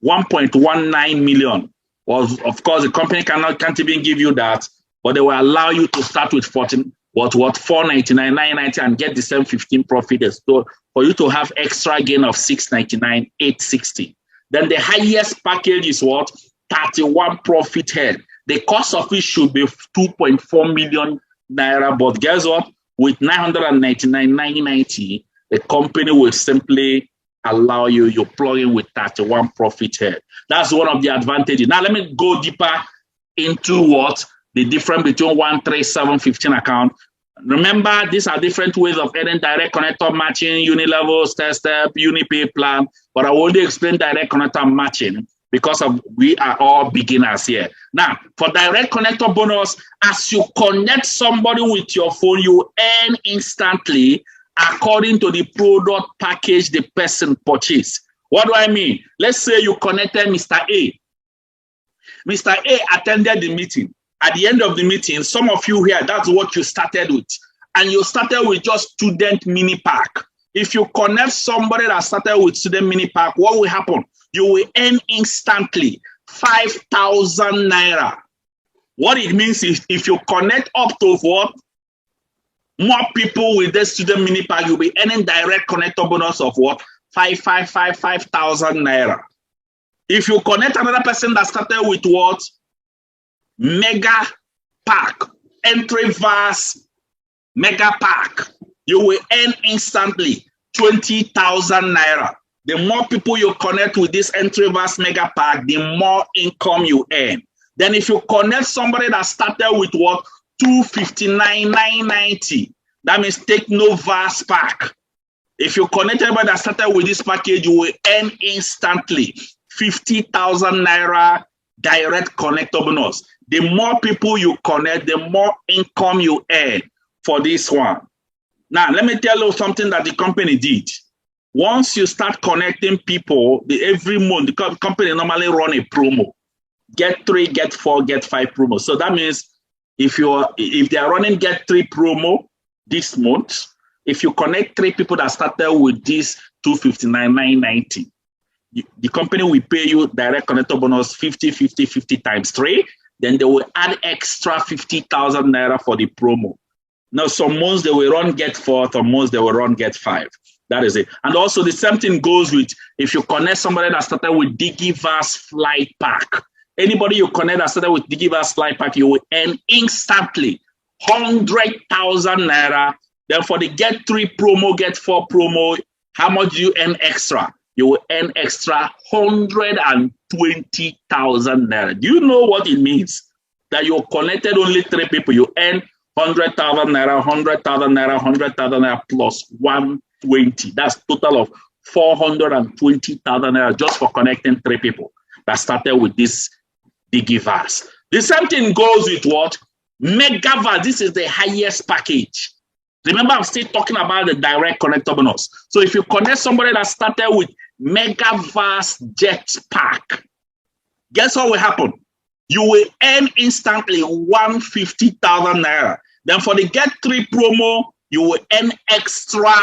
1.19 million. Well, of course, the company can't even give you that, but they will allow you to start with 499, 990 and get the same 15 profit. So for you to have extra gain of 699, 860. Then the highest package is what? 31 profit head. The cost of it should be 2.4 million naira, but guess what? With 999,990, the company will simply allow you plug in with 31 profit head. That's one of the advantages. Now let me go deeper into what the difference between 13715 account. Remember, these are different ways of earning direct connector matching, Unilevel, StepStep, UniPay plan, but I will only explain direct connector matching because we are all beginners here. Now, for direct connector bonus, as you connect somebody with your phone, you earn instantly according to the product package the person purchased. What do I mean? Let's say you connected Mr. A. Mr. A attended the meeting. At the end of the meeting, some of you here, that's what you started with. And you started with just student mini pack. If you connect somebody that started with student mini pack, what will happen? You will earn instantly 5,000 naira. What it means is if you connect up to what? More people with the student mini pack, you'll be earning direct connector bonus of what? 5,000 naira. If you connect another person that started with what? Mega pack, entry verse mega pack, you will earn instantly 20,000 naira. The more people you connect with this entry verse mega pack, the more income you earn. Then if you connect somebody that started with what? 259,990, that means take no verse pack. If you connect everybody that started with this package, you will earn instantly 50,000 naira direct connector bonus. The more people you connect, the more income you earn for this one. Now, let me tell you something that the company did. Once you start connecting people, every month, the company normally run a promo. Get 3, get 4, get 5 promo. So that means if they are running get 3 promo this month, if you connect 3 people that started with this 259,990, the company will pay you direct connector bonus 50 times 3. Then they will add extra 50,000 naira for the promo. Now, some months they will run get 4, some months they will run get 5. That is it. And also the same thing goes with if you connect somebody that started with Digiverse Flight Pack. Anybody you connect that started with Digiverse Flight Pack, you will earn instantly 100,000 naira. Then for the get 3 promo, get 4 promo, how much do you earn extra? You will earn extra 120,000 naira. Do you know what it means? That you connected only 3 people, you earn 100,000 naira, 100,000 naira, 100,000 naira plus 120. That's total of 420,000 naira just for connecting 3 people that started with this the givers. The same thing goes with what? Megavast. This is the highest package. Remember, I'm still talking about the direct connector bonus. So if you connect somebody that started with Megavast Jetpack, guess what will happen? You will earn instantly 150,000 naira. Then for the Get 3 promo, you will earn extra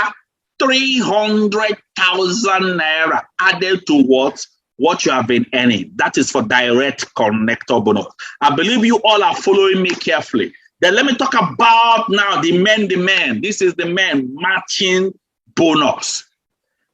300,000 naira added to what you have been earning. That is for direct connector bonus. I believe you all are following me carefully. Then let me talk about now the men. This is the men matching bonus.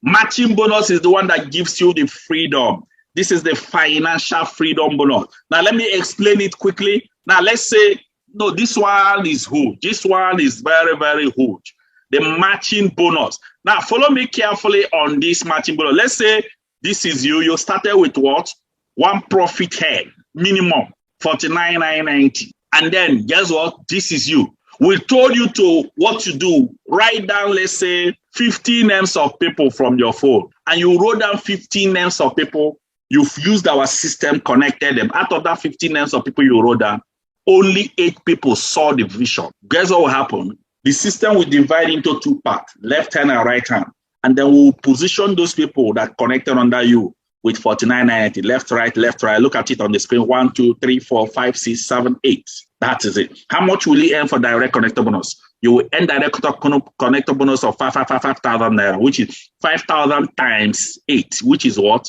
Matching bonus is the one that gives you the freedom. This is the financial freedom bonus. Now let me explain it quickly. Now let's say, no, this one is huge. This one is very, very huge. The matching bonus. Now follow me carefully on this matching bonus. Let's say this is you. You started with what? One profit head, minimum 49,990. And then guess what? This is you. We told you to what to do. Write down, let's say, 15 names of people from your phone. And you wrote down 15 names of people. You've used our system, connected them. Out of that 15 names of people you wrote down, only 8 people saw the vision. Guess what will happen? The system will divide into 2 parts, left hand and right hand. And then we'll position those people that connected under you with 49,990. Left, right, left, right. Look at it on the screen. 1, 2, 3, 4, 5, 6, 7, 8. That is it. How much will you earn for direct connector bonus? You will earn direct connector bonus of 5,000 naira, which is 5,000 times 8, which is what?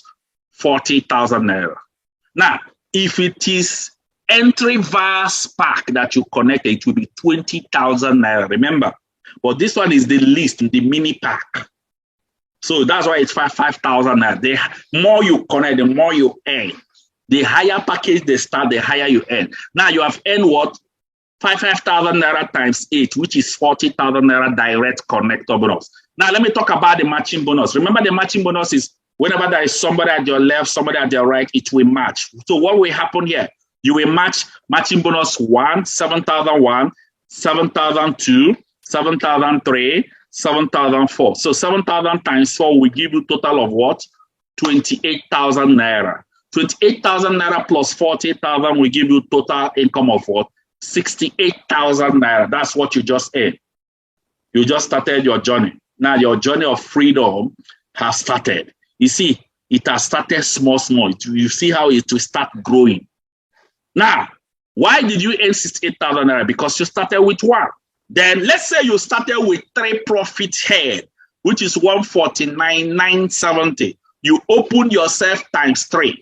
40,000 naira. Now, if it is entry via Spark that you connect, it will be 20,000 naira. Remember, but this one is the least, the mini pack. So that's why it's 5,000 naira. The more you connect, the more you earn. The higher package they start, the higher you earn. Now you have earned what? 5,000 naira times 8, which is 40,000 naira direct connector bonus. Now let me talk about the matching bonus. Remember, the matching bonus is whenever there is somebody at your left, somebody at your right, it will match. So what will happen here? You will match matching bonus 1, 7,001, 7,002, 7,003, 7,004. So 7,000 times 4 will give you total of what? 28,000 naira. 28,000 naira plus 40,000 will give you total income of what? 68,000 naira. That's what you just earned. You just started your journey. Now your journey of freedom has started. You see, it has started small. You see how it will start growing. Now, why did you earn 68,000 naira? Because you started with 1. Then let's say you started with 3 profit head, which is 149,970. You opened yourself times 3.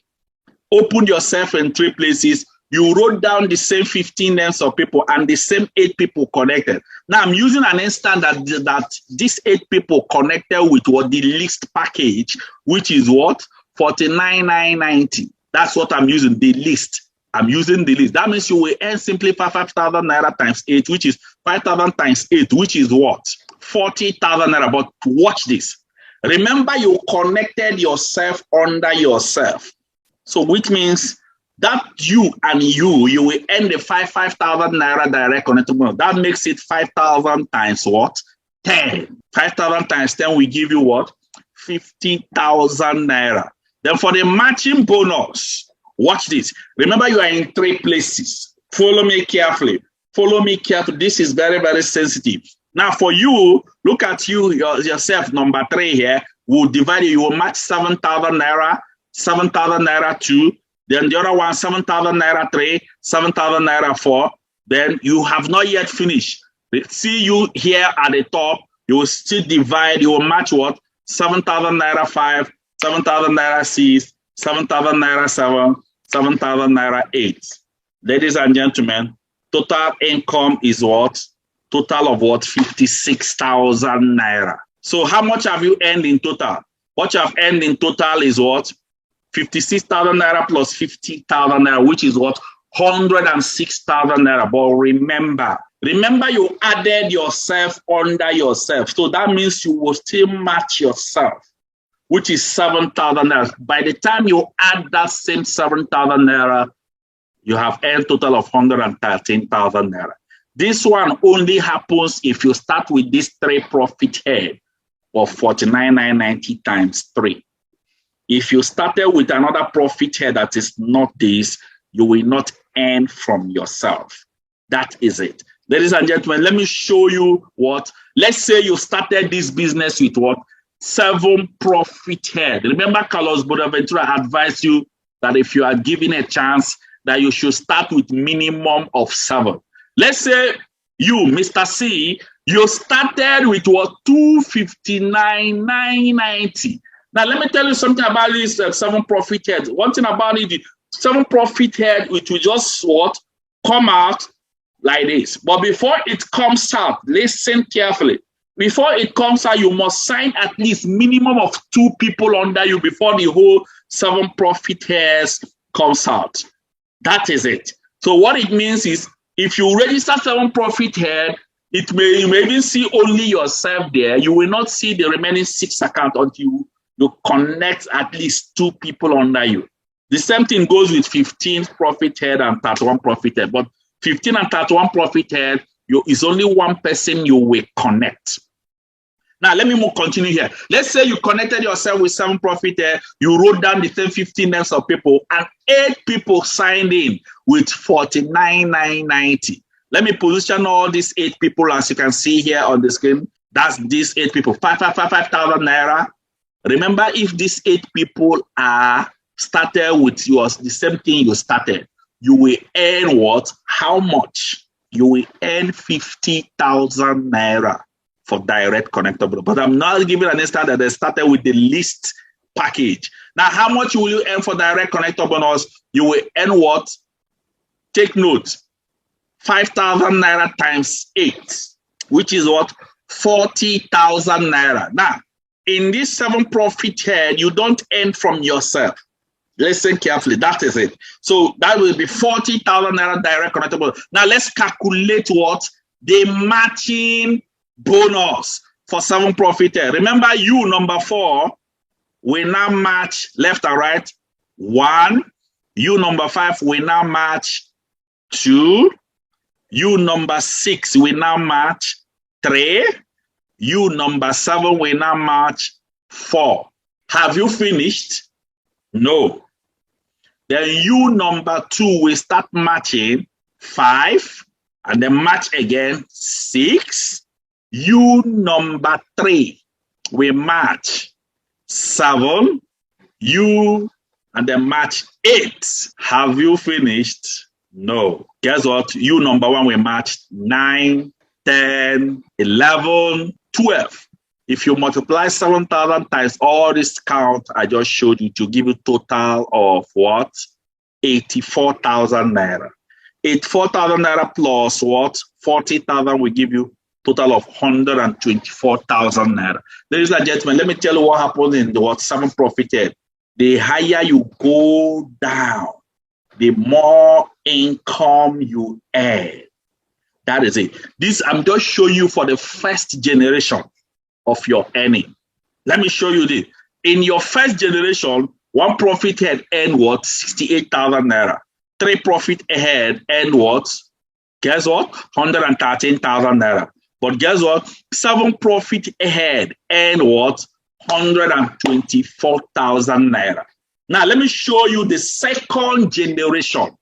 Opened yourself in 3 places. You wrote down the same 15 names of people and the same 8 people connected. Now I'm using an instance that these 8 people connected with what? The least package, which is what? 49,990. That's what I'm using, the least. I'm using the least. That means you will earn simply 5,000 naira times 8, which is 5,000 times 8, which is what? 40,000 naira. But watch this. Remember, you connected yourself under yourself. So which means that you will earn the 5,000 naira direct connector bonus. That makes it 5,000 times what? 10. 5,000 times 10 will give you what? 50,000 naira. Then for the matching bonus, watch this. Remember, you are in 3 places. Follow me carefully. Follow me carefully. This is very, very sensitive. Now for you, look at yourself, number 3 here. We'll divide it. You will match 7,000 naira, 7,000 naira 2. Then the other one, 7,000 naira 3, 7,000 naira 4. Then you have not yet finished. See you here at the top. You will still divide. You will match what? 7,000 naira 5, 7,000 naira 6, 7,000 naira 7, 7,000 naira 8. Ladies and gentlemen, total income is what? Total of what? 56,000 naira. So how much have you earned in total? What you have earned in total is what? 56,000 naira plus 50,000 naira, which is what? 106,000 naira. But remember you added yourself under yourself. So that means you will still match yourself, which is 7,000 naira. By the time you add that same 7,000 naira, you have earned total of 113,000 naira. This one only happens if you start with this 3 profit head of 49,990 times 3. If you started with another profit head that is not this, you will not earn from yourself. That is it. Ladies and gentlemen, let me show you what. Let's say you started this business with what? 7 profit head. Remember, Carlos Bonaventura advised you that if you are given a chance, that you should start with minimum of 7. Let's say you, Mr. C, you started with what? 259,990. Now, let me tell you something about this 7 profit head. One thing about it, 7 profit head, which will just what? Come out like this. But before it comes out, listen carefully. Before it comes out, you must sign at least minimum of 2 people under you before the whole 7 profit heads comes out. That is it. So what it means is, if you register 7 profit head, you may even see only yourself there. You will not see the remaining 6 accounts until you connect at least 2 people under you. The same thing goes with 15 profit head and 31 profit head. But 15 and 31 profit head, is only 1 person you will connect. Now, let me continue here. Let's say you connected yourself with 7 profit head, you wrote down the same 15 names of people, and 8 people signed in with 49,990. Let me position all these 8 people as you can see here on the screen. That's these 8 people. 5,000 naira. Remember, if these 8 people are started with yours, the same thing you started, you will earn what? How much? You will earn 50,000 naira for direct connector. But I'm not giving an instance that they started with the least package. Now, how much will you earn for direct connector bonus? You will earn what? Take note. 5,000 naira times 8, which is what? 40,000 naira. Now, in this 7 profit head, you don't earn from yourself. Listen carefully. That is it. So that will be 40,000 naira direct connector bonus. Now, let's calculate what? The matching bonus for 7 profit head. Remember, you, number 4, will now match left and right 1. You, number 5, will now match 2. You, number 6, will now match 3. You, number 7, will now match 4. Have you finished? No. Then you, number 2, will start matching 5. And then match again 6. You, number 3, will match 7. You, and then match 8. Have you finished? No. Guess what? You, number 1, will match 9, 10, 11, 12. If you multiply 7,000 times all this count I just showed you, to give you total of what? 84,000 naira. 84,000 naira plus what? 40,000 will give you total of 124,000 naira. Ladies and gentlemen, let me tell you what happened in the 7 profit head. The higher you go down, the more income you earn. That is it. This I'm just showing you for the first generation of your earning. Let me show you this. In your first generation, 1 profit head earned what? 68,000 naira. 3 profit head earned what? Guess what? 113,000 naira. But guess what? 7 profit head earned what? 124,000 naira. Now, let me show you the second generation.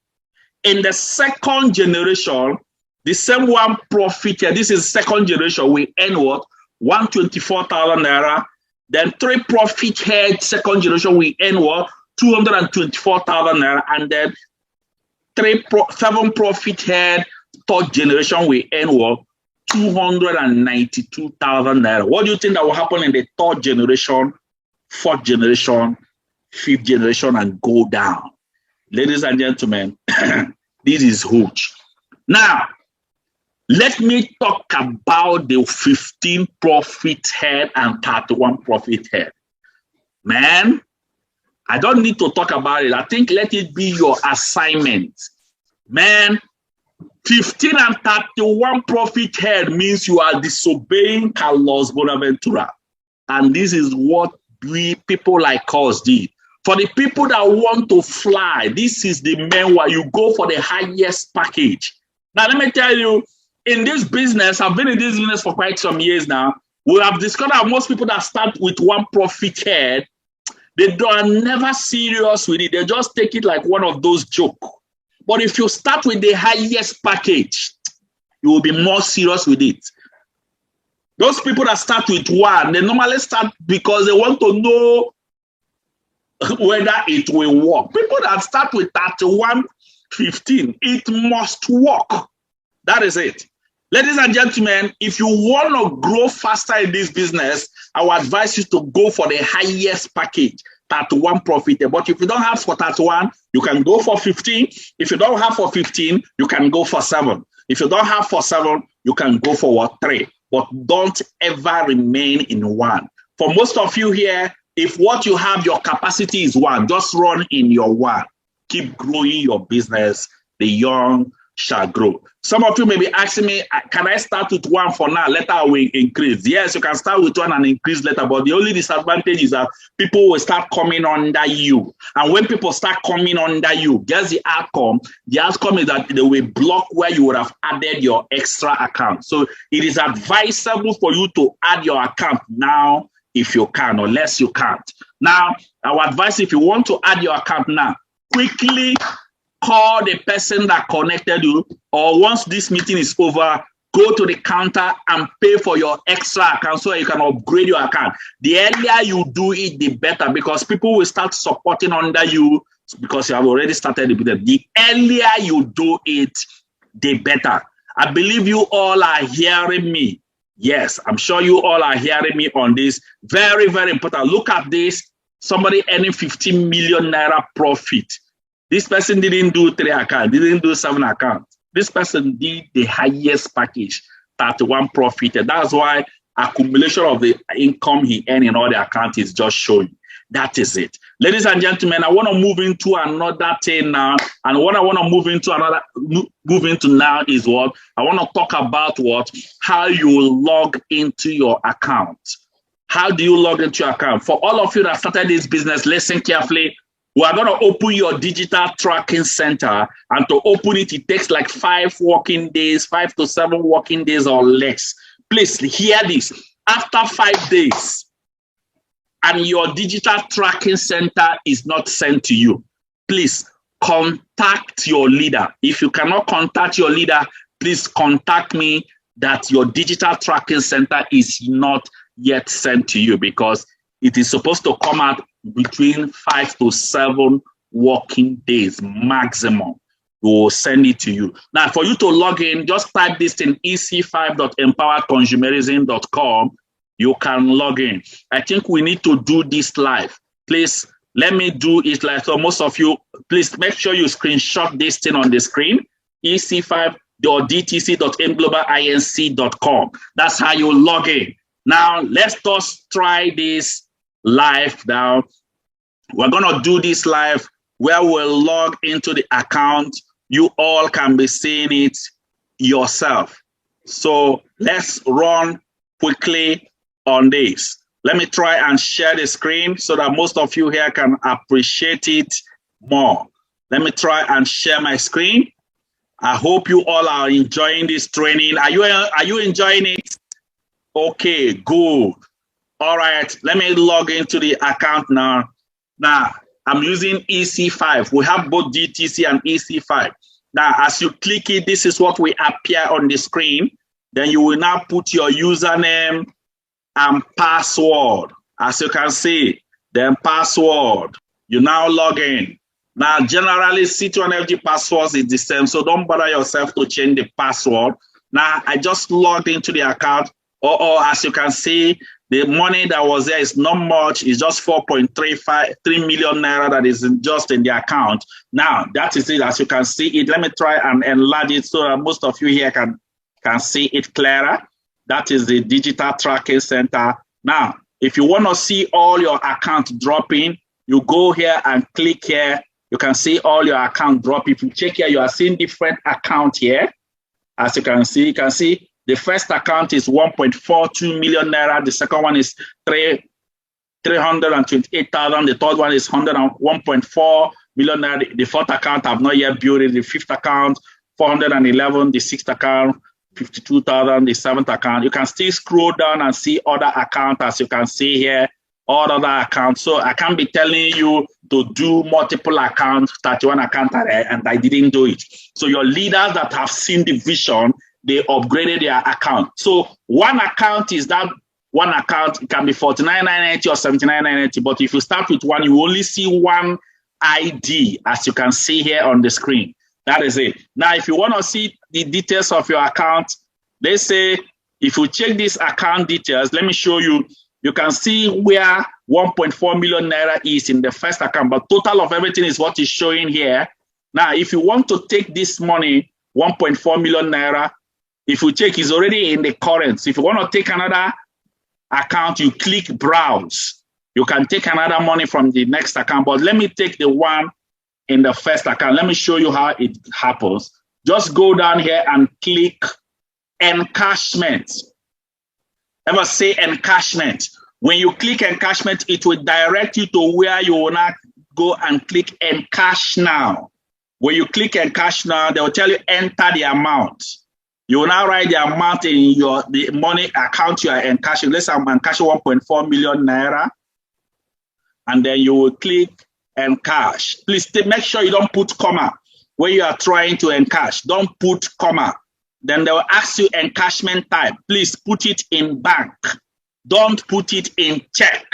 In the second generation, the same 1 profit head, this is second generation, we earn what? 124,000 naira. Then 3 profit head, second generation, we earn what? 224,000 naira. And then 7 profit head, third generation, we earn what? 292,000 naira. What do you think that will happen in the 3rd generation, 4th generation, 5th generation, and go down? Ladies and gentlemen, this is huge. Now, let me talk about the 15 profit head and 31 profit head. Man, I don't need to talk about it. I think let it be your assignment. Man, 15 and 31 profit head means you are disobeying Carlos Bonaventura. And this is what we people like us did. For the people that want to fly, this is the main way. You go for the highest package. Now, let me tell you, in this business, I've been in this business for quite some years now. We have discovered that most people that start with 1 profit head, they are never serious with it. They just take it like one of those jokes. But if you start with the highest package, you will be more serious with it. Those people that start with 1, they normally start because they want to know whether it will work. People that start with 31.15, it must work. That is it. Ladies and gentlemen, if you want to grow faster in this business, I would advise you to go for the highest package, 31 profit. But if you don't have for 31, you can go for 15. If you don't have for 15, you can go for 7. If you don't have for 7, you can go for what? 3. But don't ever remain in 1. For most of you here, if what you have, your capacity is 1, just run in your 1. Keep growing your business. The young shall grow. Some of you may be asking me, can I start with 1 for now? Later I will increase. Yes, you can start with 1 and increase later, but the only disadvantage is that people will start coming under you. And when people start coming under you, guess the outcome? The outcome is that they will block where you would have added your extra account. So it is advisable for you to add your account now if you can, unless you can't. Now, our advice, if you want to add your account now, quickly call the person that connected you, or once this meeting is over, go to the counter and pay for your extra account so you can upgrade your account. The earlier you do it, the better, because people will start supporting under you because you have already started with them. The earlier you do it, the better. I believe you all are hearing me. Yes, I'm sure you all are hearing me on this. Very, very important. Look at this. Somebody earning 15 million naira profit. This person didn't do 3 accounts, didn't do 7 accounts. This person did the highest package, 31 profit. And that's why accumulation of the income he earned in all the accounts is just showing. That is it. Ladies and gentlemen, I want to move into another thing now. And what I want to move into now is what? I want to talk about what? How you will log into your account. How do you log into your account? For all of you that started this business, listen carefully. We are going to open your digital tracking center, and to open it, it takes like 5 working days, 5 to 7 working days or less. Please hear this. After 5 days, and your digital tracking center is not sent to you, please contact your leader. If you cannot contact your leader, please contact me that your digital tracking center is not yet sent to you, because it is supposed to come out between 5 to 7 working days maximum. We will send it to you. Now, for you to log in, just type this in ec5.empoweredconsumerism.com. You can log in. I think we need to do this live. Please, let me do it live. So most of you, please make sure you screenshot this thing on the screen, ec5.dtc.mglobalinc.com. That's how you log in. Now, let's just try this live now. We're going to do this live where we'll log into the account. You all can be seeing it yourself. So let's run quickly on this. Let me try and share the screen so that most of you here can appreciate it more. Let me try and share my screen. I hope you all are enjoying this training. Are you enjoying it? Okay, good. All right, let me log into the account now. Now, I'm using EC5. We have both DTC and EC5. Now, as you click it, this is what will appear on the screen. Then you will now put your username and password. As you can see, then password. You now log in. Now, generally, C2NFG passwords is the same, so don't bother yourself to change the password. Now, I just logged into the account. As you can see, the money that was there is not much. It's just 4.3 million naira that is just in the account. Now, that is it. As you can see it, let me try and enlarge it so that most of you here can see it clearer. That is the digital tracking center. Now, if you want to see all your account dropping, you go here and click here. You can see all your account drop. If you check here, you are seeing different account here. As you can see, the first account is 1.42 million naira. The second one is 328,000. The third one is 101.4 million naira. The fourth account I've not yet built it. The fifth account, 411. The sixth account, 52,000. The seventh account. You can still scroll down and see other accounts, as you can see here, all other accounts. So I can't be telling you to do multiple accounts, 31 accounts, and I didn't do it. So your leaders that have seen the vision, they upgraded their account. So one account is that one account. It can be 49,990 or 79,990. But if you start with one, you only see one ID, as you can see here on the screen. That is it. Now, if you want to see the details of your account, let's say if you check this account details, let me show you. You can see where 1.4 million naira is in the first account, but total of everything is what is showing here. Now, if you want to take this money, 1.4 million naira, if you check, it's already in the current. So if you want to take another account, you click browse. You can take another money from the next account, but let me take the one in the first account. Let me show you how it happens. Just go down here and click encashment. Ever say encashment? When you click encashment, it will direct you to where you will not go and click encash now. When you click encash now, they will tell you enter the amount. You will now write the amount in the money account you are encashing. Let's say I'm encashing 1.4 million naira. And then you will click encash. Please make sure you don't put comma when you are trying to encash. Don't put comma. Then they will ask you encashment type. Please put it in bank. Don't put it in check.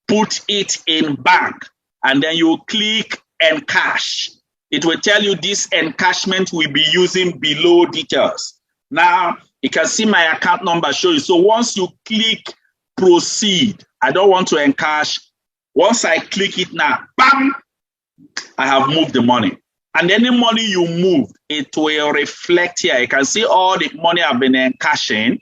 Put it in bank. And then you click encash. It will tell you this encashment will be using below details. Now, you can see my account number show you. So once you click proceed, I don't want to encash. Once I click it now, bam, I have moved the money. And any money you move, it will reflect here. You can see all the money I've been encashing.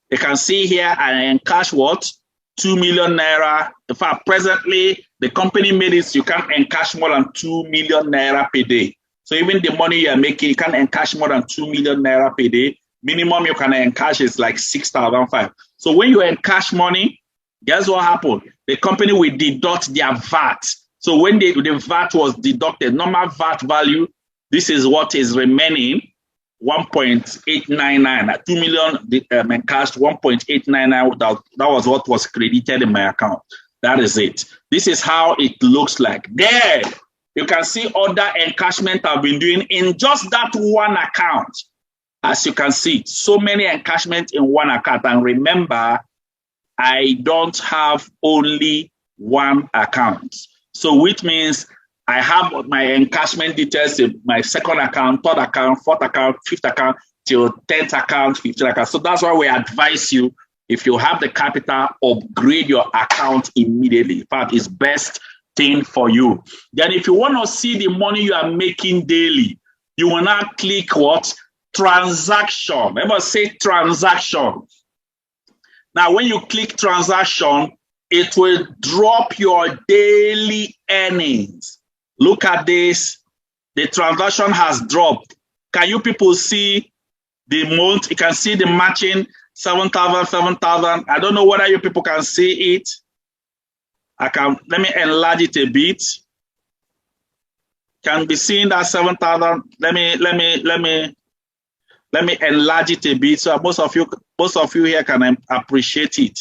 You can see here I encash what? 2 million naira. In fact, presently, the company made it, you can't encash more than 2 million naira per day. So even the money you are making, you can't encash more than 2 million naira per day. Minimum you can encash is like 6,500. So when you encash money, guess what happened? The company will deduct their VAT. So when the VAT was deducted, normal VAT value, this is what is remaining, 1.899. 2 million encashed, 1.899. That was what was credited in my account. That is it. This is how it looks like. There, you can see other encashment I've been doing in just that one account. As you can see, so many encashment in one account. And remember, I don't have only one account. So which means I have my encashment details in my second account, third account, fourth account, fifth account, till 10th account, 15th account. So that's why we advise you, if you have the capital, upgrade your account immediately. In fact, it's best thing for you. Then if you want to see the money you are making daily, you will now click what? Transaction. Remember, say transaction. Now, when you click transaction, it will drop your daily earnings. Look at this. The transaction has dropped. Can you people see the month? You can see the matching 7,000, 7,000. I don't know whether you people can see it. Let me enlarge it a bit. Can be seen that 7,000. Let me enlarge it a bit so most of you here can appreciate it.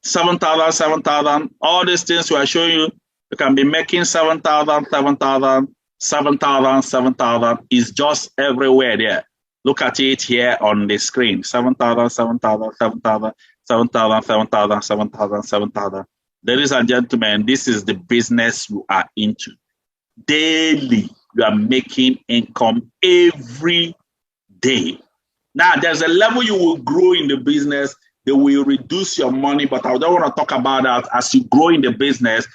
7,000, 7,000. All these things we are showing you, you can be making 7,000, 7,000, 7,000, 7,000. Is just everywhere there. Look at it here on the screen. 7,000, 7,000, 7,000, 7,000, 7,000, 7,000, 7,000. Ladies and gentlemen, this is the business you are into. Daily, you are making income every day. Now, there's a level you will grow in the business. They will reduce your money, but I don't want to talk about that. As you grow in the business,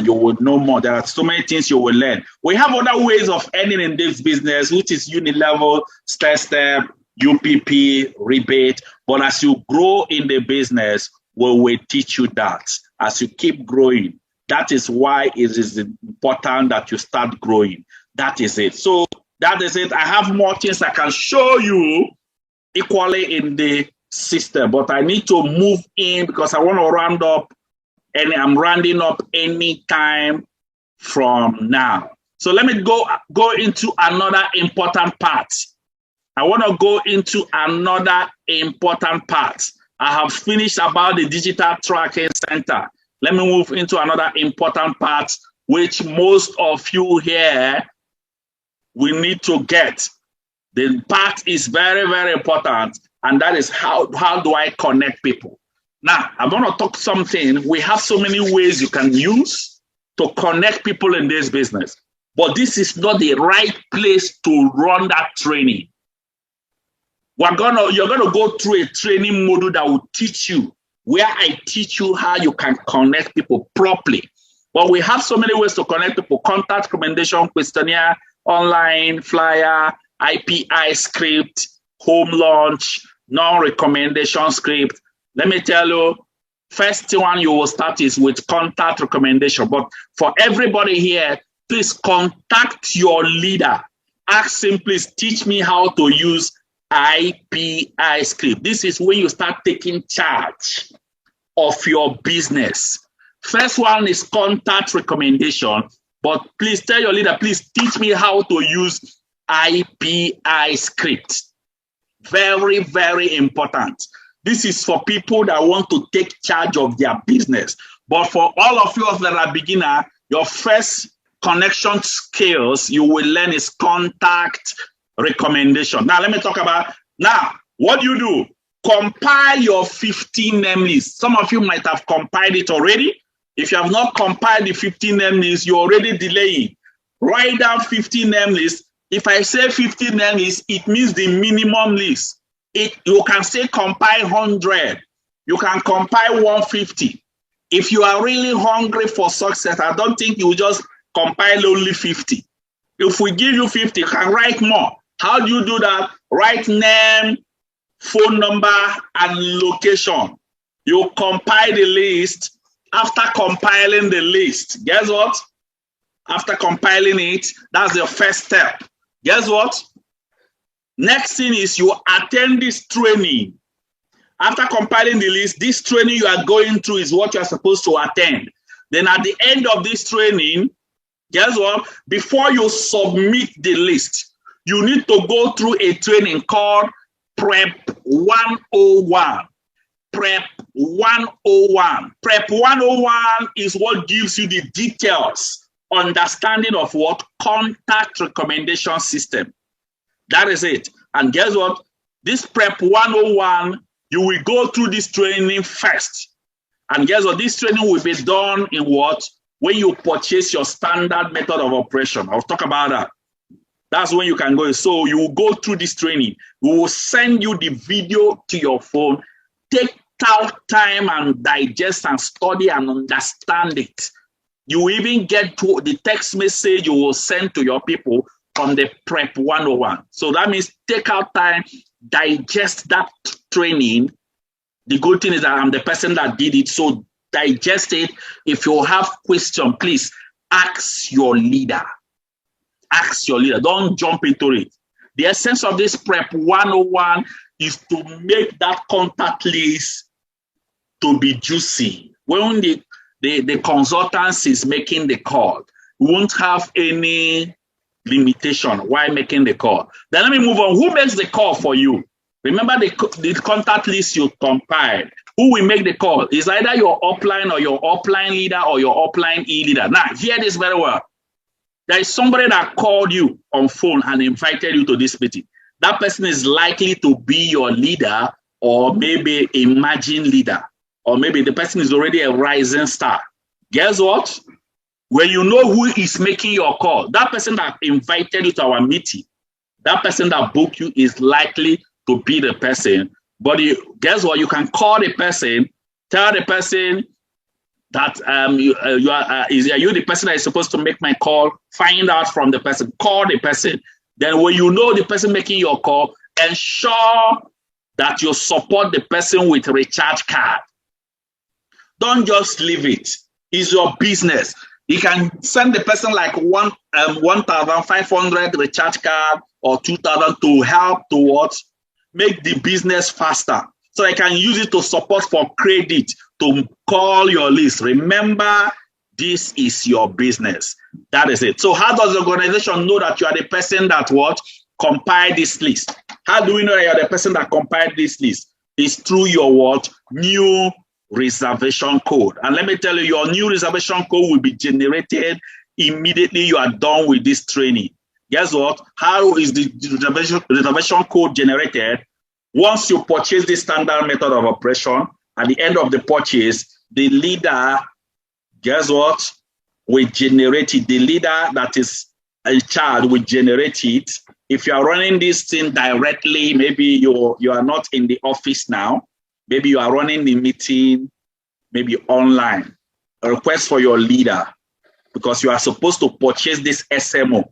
you will know more. There are so many things you will learn. We have other ways of earning in this business, which is unilevel, step, UPP, rebate. But as you grow in the business, we will teach you that. As you keep growing, that is why it is important that you start growing. That is it. So that is it. I have more things I can show you equally in the system, but I need to move in because I want to round up, and I'm rounding up any time from now. So let me go into another important part. I want to go into another important part. I have finished about the digital tracking center. let me move into another important part, which most of you here we need to get. The part is very, very important, and that is how do I connect people? Now, I'm going to talk something. We have so many ways you can use to connect people in this business, but this is not the right place to run that training. You're gonna go through a training module that will teach you, where I teach you how you can connect people properly. But we have so many ways to connect people: contact, recommendation, questionnaire, online, flyer, IPI script, home launch, non-recommendation script. Let me tell you, first one you will start is with contact recommendation. But for everybody here, please contact your leader. Ask him, please teach me how to use IPI script. This is when you start taking charge of your business. First one is contact recommendation, but please tell your leader, please teach me how to use IPI script. Very, very important. This is for people that want to take charge of their business. But for all of you that are beginner, your first connection skills you will learn is contact recommendation. Now, let me talk about, what do you do? Compile your 15 name list. Some of you might have compiled it already. If you have not compiled the 15 name list, you're already delaying. Write down 15 name lists. If I say 15 name lists, it means the minimum list. You can say compile 100. You can compile 150. If you are really hungry for success, I don't think you will just compile only 50. If we give you 50, you can write more. How do you do that? Write name, phone number, and location. You compile the list. After compiling the list, guess what? After compiling it, that's your first step. Guess what? Next thing is you attend this training. After compiling the list, this training you are going through is what you are supposed to attend. Then at the end of this training, guess what? Before you submit the list, you need to go through a training called Prep 101. Prep 101. Prep 101 is what gives you the details, understanding of what contact recommendation system. That is it. And guess what? This Prep 101, you will go through this training first. And guess what? This training will be done in what? When you purchase your standard method of operation. I'll talk about that. That's when you can go. So you will go through this training. We will send you the video to your phone. Take out time and digest and study and understand it. You will even get to the text message you will send to your people from the Prep 101. So that means take out time, digest that training. The good thing is that I'm the person that did it, so digest it. If you have questions, please ask your leader. Ask your leader. Don't jump into it. The essence of this Prep 101 is to make that contact list to be juicy. When the consultant is making the call, we won't have any limitation while making the call. Then let me move on. Who makes the call for you? Remember the contact list you compiled. Who will make the call? It's either your upline or your upline leader or your upline e-leader. Now, hear this very well. There is somebody that called you on phone and invited you to this meeting. That person is likely to be your leader or maybe emerging leader. Or maybe the person is already a rising star. Guess what? When you know who is making your call, that person that invited you to our meeting, that person that booked you is likely to be the person. But guess what? You can call the person, tell the person that are you the person that is supposed to make my call? Find out from the person. Call the person. Then when you know the person making your call, ensure that you support the person with recharge card. Don't just leave it. It's your business. You can send the person like 1,500 recharge card or 2,000 to help towards make the business faster. So I can use it to support for credit to call your list. Remember, this is your business. That is it. So how does the organization know that you are the person that compiled this list? How do we know that you are the person that compiled this list? It's through your new reservation code. And let me tell you, your new reservation code will be generated immediately you are done with this training. Guess what? How is the reservation code generated? Once you purchase the standard method of operation, at the end of the purchase, the leader, guess what? Will generate it. The leader that is in charge will generate it. If you are running this thing directly, maybe you are not in the office now, maybe you are running the meeting, maybe online, a request for your leader, because you are supposed to purchase this SMO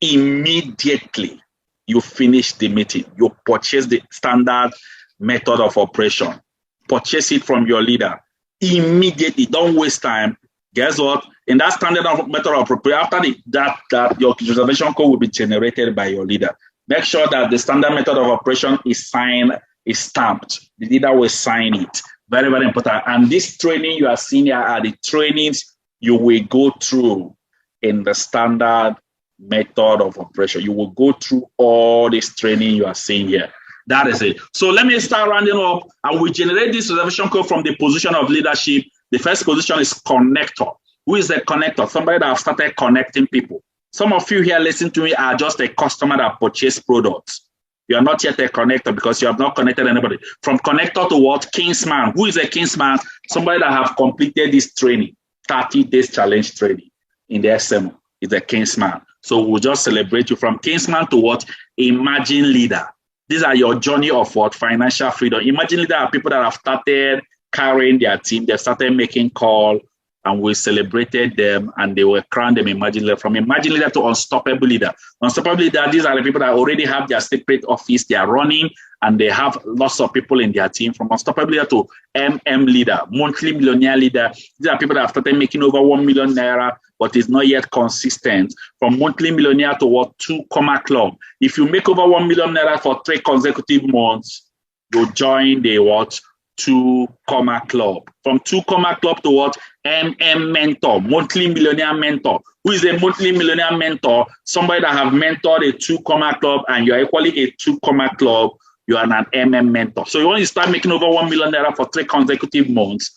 immediately you finish the meeting. You purchase the standard method of operation. Purchase it from your leader immediately. Don't waste time. Guess what? In that standard method of operation, after that your reservation code will be generated by your leader. Make sure that the standard method of operation is signed, is stamped. The leader will sign it. Very, very important. And this training you are seeing here are the trainings you will go through in the standard method of operation. You will go through all this training you are seeing here. That is it. So let me start rounding up. I will generate this reservation code from the position of leadership. The first position is connector. Who is a connector? Somebody that have started connecting people. Some of you here listening to me are just a customer that purchased products. You are not yet a connector because you have not connected anybody. From connector to what? Kingsman. Who is a Kingsman? Somebody that have completed this training, 30 days challenge training in the SMO is a Kingsman. So we'll just celebrate you from Kingsman to what? Imagine leader. These are your journey of what? Financial freedom. Imagine leader are people that have started carrying their team. They started making call, and we celebrated them, and they were crowned them Imagine leader. From Imagine leader to Unstoppable leader. Unstoppable leader, these are the people that already have their secret office. They are running, and they have lots of people in their team. From Unstoppable leader to MM leader, monthly millionaire leader. These are people that have started making over 1 million naira, but is not yet consistent. From monthly millionaire to what? 2 Comma Club. If you make over 1 million naira for 3 consecutive months, you join the what? 2 Comma Club. From 2 Comma Club to what? MM Mentor, monthly millionaire mentor. Who is a monthly millionaire mentor? Somebody that have mentored a 2 Comma Club, and you are equally a 2 Comma Club. You are an MM mentor. So you want to start making over 1 million naira for 3 consecutive months.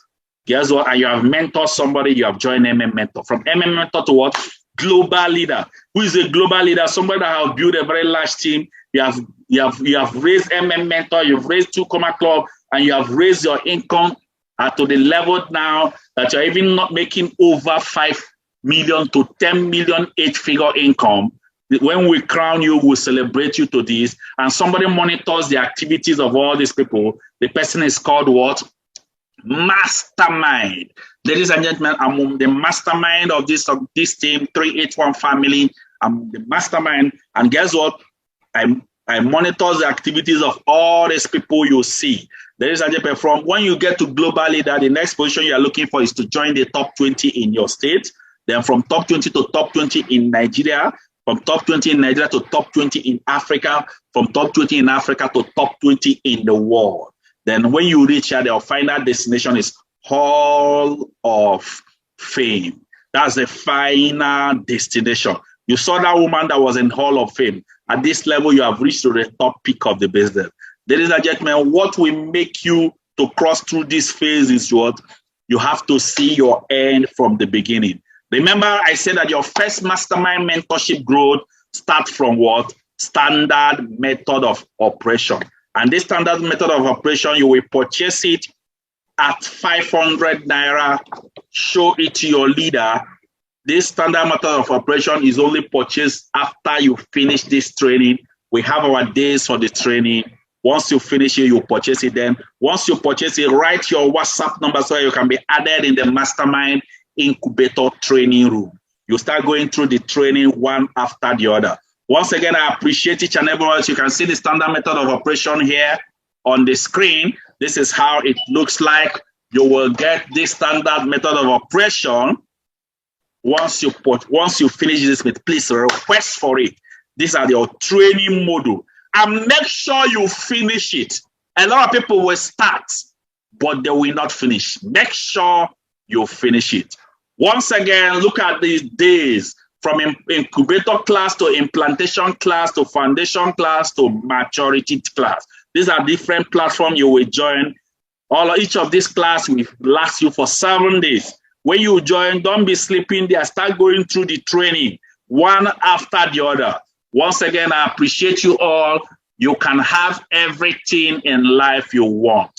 Guess what? And you have mentored somebody, you have joined MM Mentor. From MM Mentor to what? Global leader. Who is a global leader? Somebody that have built a very large team. You have raised MM Mentor, you've raised 2 Comma Club, and you have raised your income to the level now that you're even not making over 5 million to 10 million 8-figure income. When we crown you, we'll celebrate you to this. And somebody monitors the activities of all these people. The person is called what? Mastermind. Ladies and gentlemen, I'm the mastermind of this team, 381 family. I'm the mastermind. And guess what? I monitor the activities of all these people you see. Ladies and gentlemen, from when you get to global leader, the next position you are looking for is to join the top 20 in your state. Then from top 20 to top 20 in Nigeria. From top 20 in Nigeria to top 20 in Africa. From top 20 in Africa to top 20 in the world. Then when you reach here, your final destination is Hall of Fame. That's the final destination. You saw that woman that was in Hall of Fame. At this level, you have reached to the top peak of the business. Ladies and gentlemen, what will make you to cross through this phase is what? You have to see your end from the beginning. Remember, I said that your first mastermind mentorship growth starts from what? Standard method of operation. And this standard method of operation, you will purchase it at 500 naira, show it to your leader. This standard method of operation is only purchased after you finish this training. We have our days for the training. Once you finish it, you purchase it. Then once you purchase it, write your WhatsApp number so you can be added in the mastermind incubator training room. You start going through the training one after the other. Once again, I appreciate each and every one. You can see the standard method of operation here on the screen. This is how it looks like. You will get this standard method of operation. Once you finish this, please request for it. These are your training module. And make sure you finish it. A lot of people will start, but they will not finish. Make sure you finish it. Once again, look at these days. From incubator class to implantation class to foundation class to maturity class. These are different platforms you will join Each of this class will last you for 7 days. When you join, don't be sleeping there. Start going through the training, one after the other. Once again, I appreciate you all. You can have everything in life you want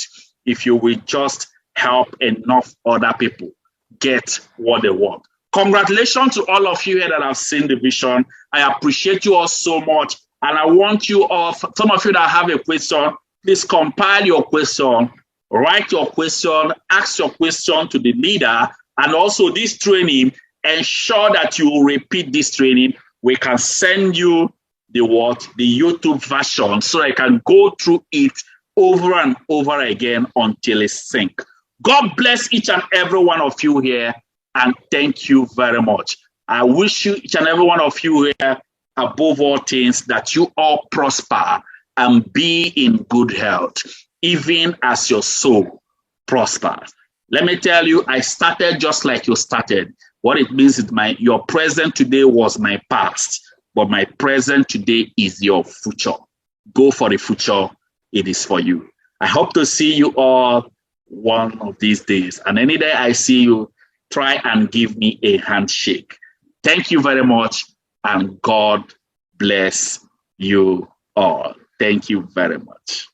if you will just help enough other people get what they want. Congratulations to all of you here that have seen the vision. I appreciate you all so much. And I want you all, some of you that have a question, please compile your question, write your question, ask your question to the leader. And also this training, ensure that you will repeat this training. We can send you the YouTube version so I can go through it over and over again until it's sync. God bless each and every one of you here, and thank you very much. I wish you, each and every one of you here, above all things, that you all prosper and be in good health, even as your soul prospers. Let me tell you, I started just like you started. What it means is your present today was my past, but my present today is your future. Go for the future. It is for you. I hope to see you all one of these days. And any day I see you, try and give me a handshake. Thank you very much, and God bless you all. Thank you very much.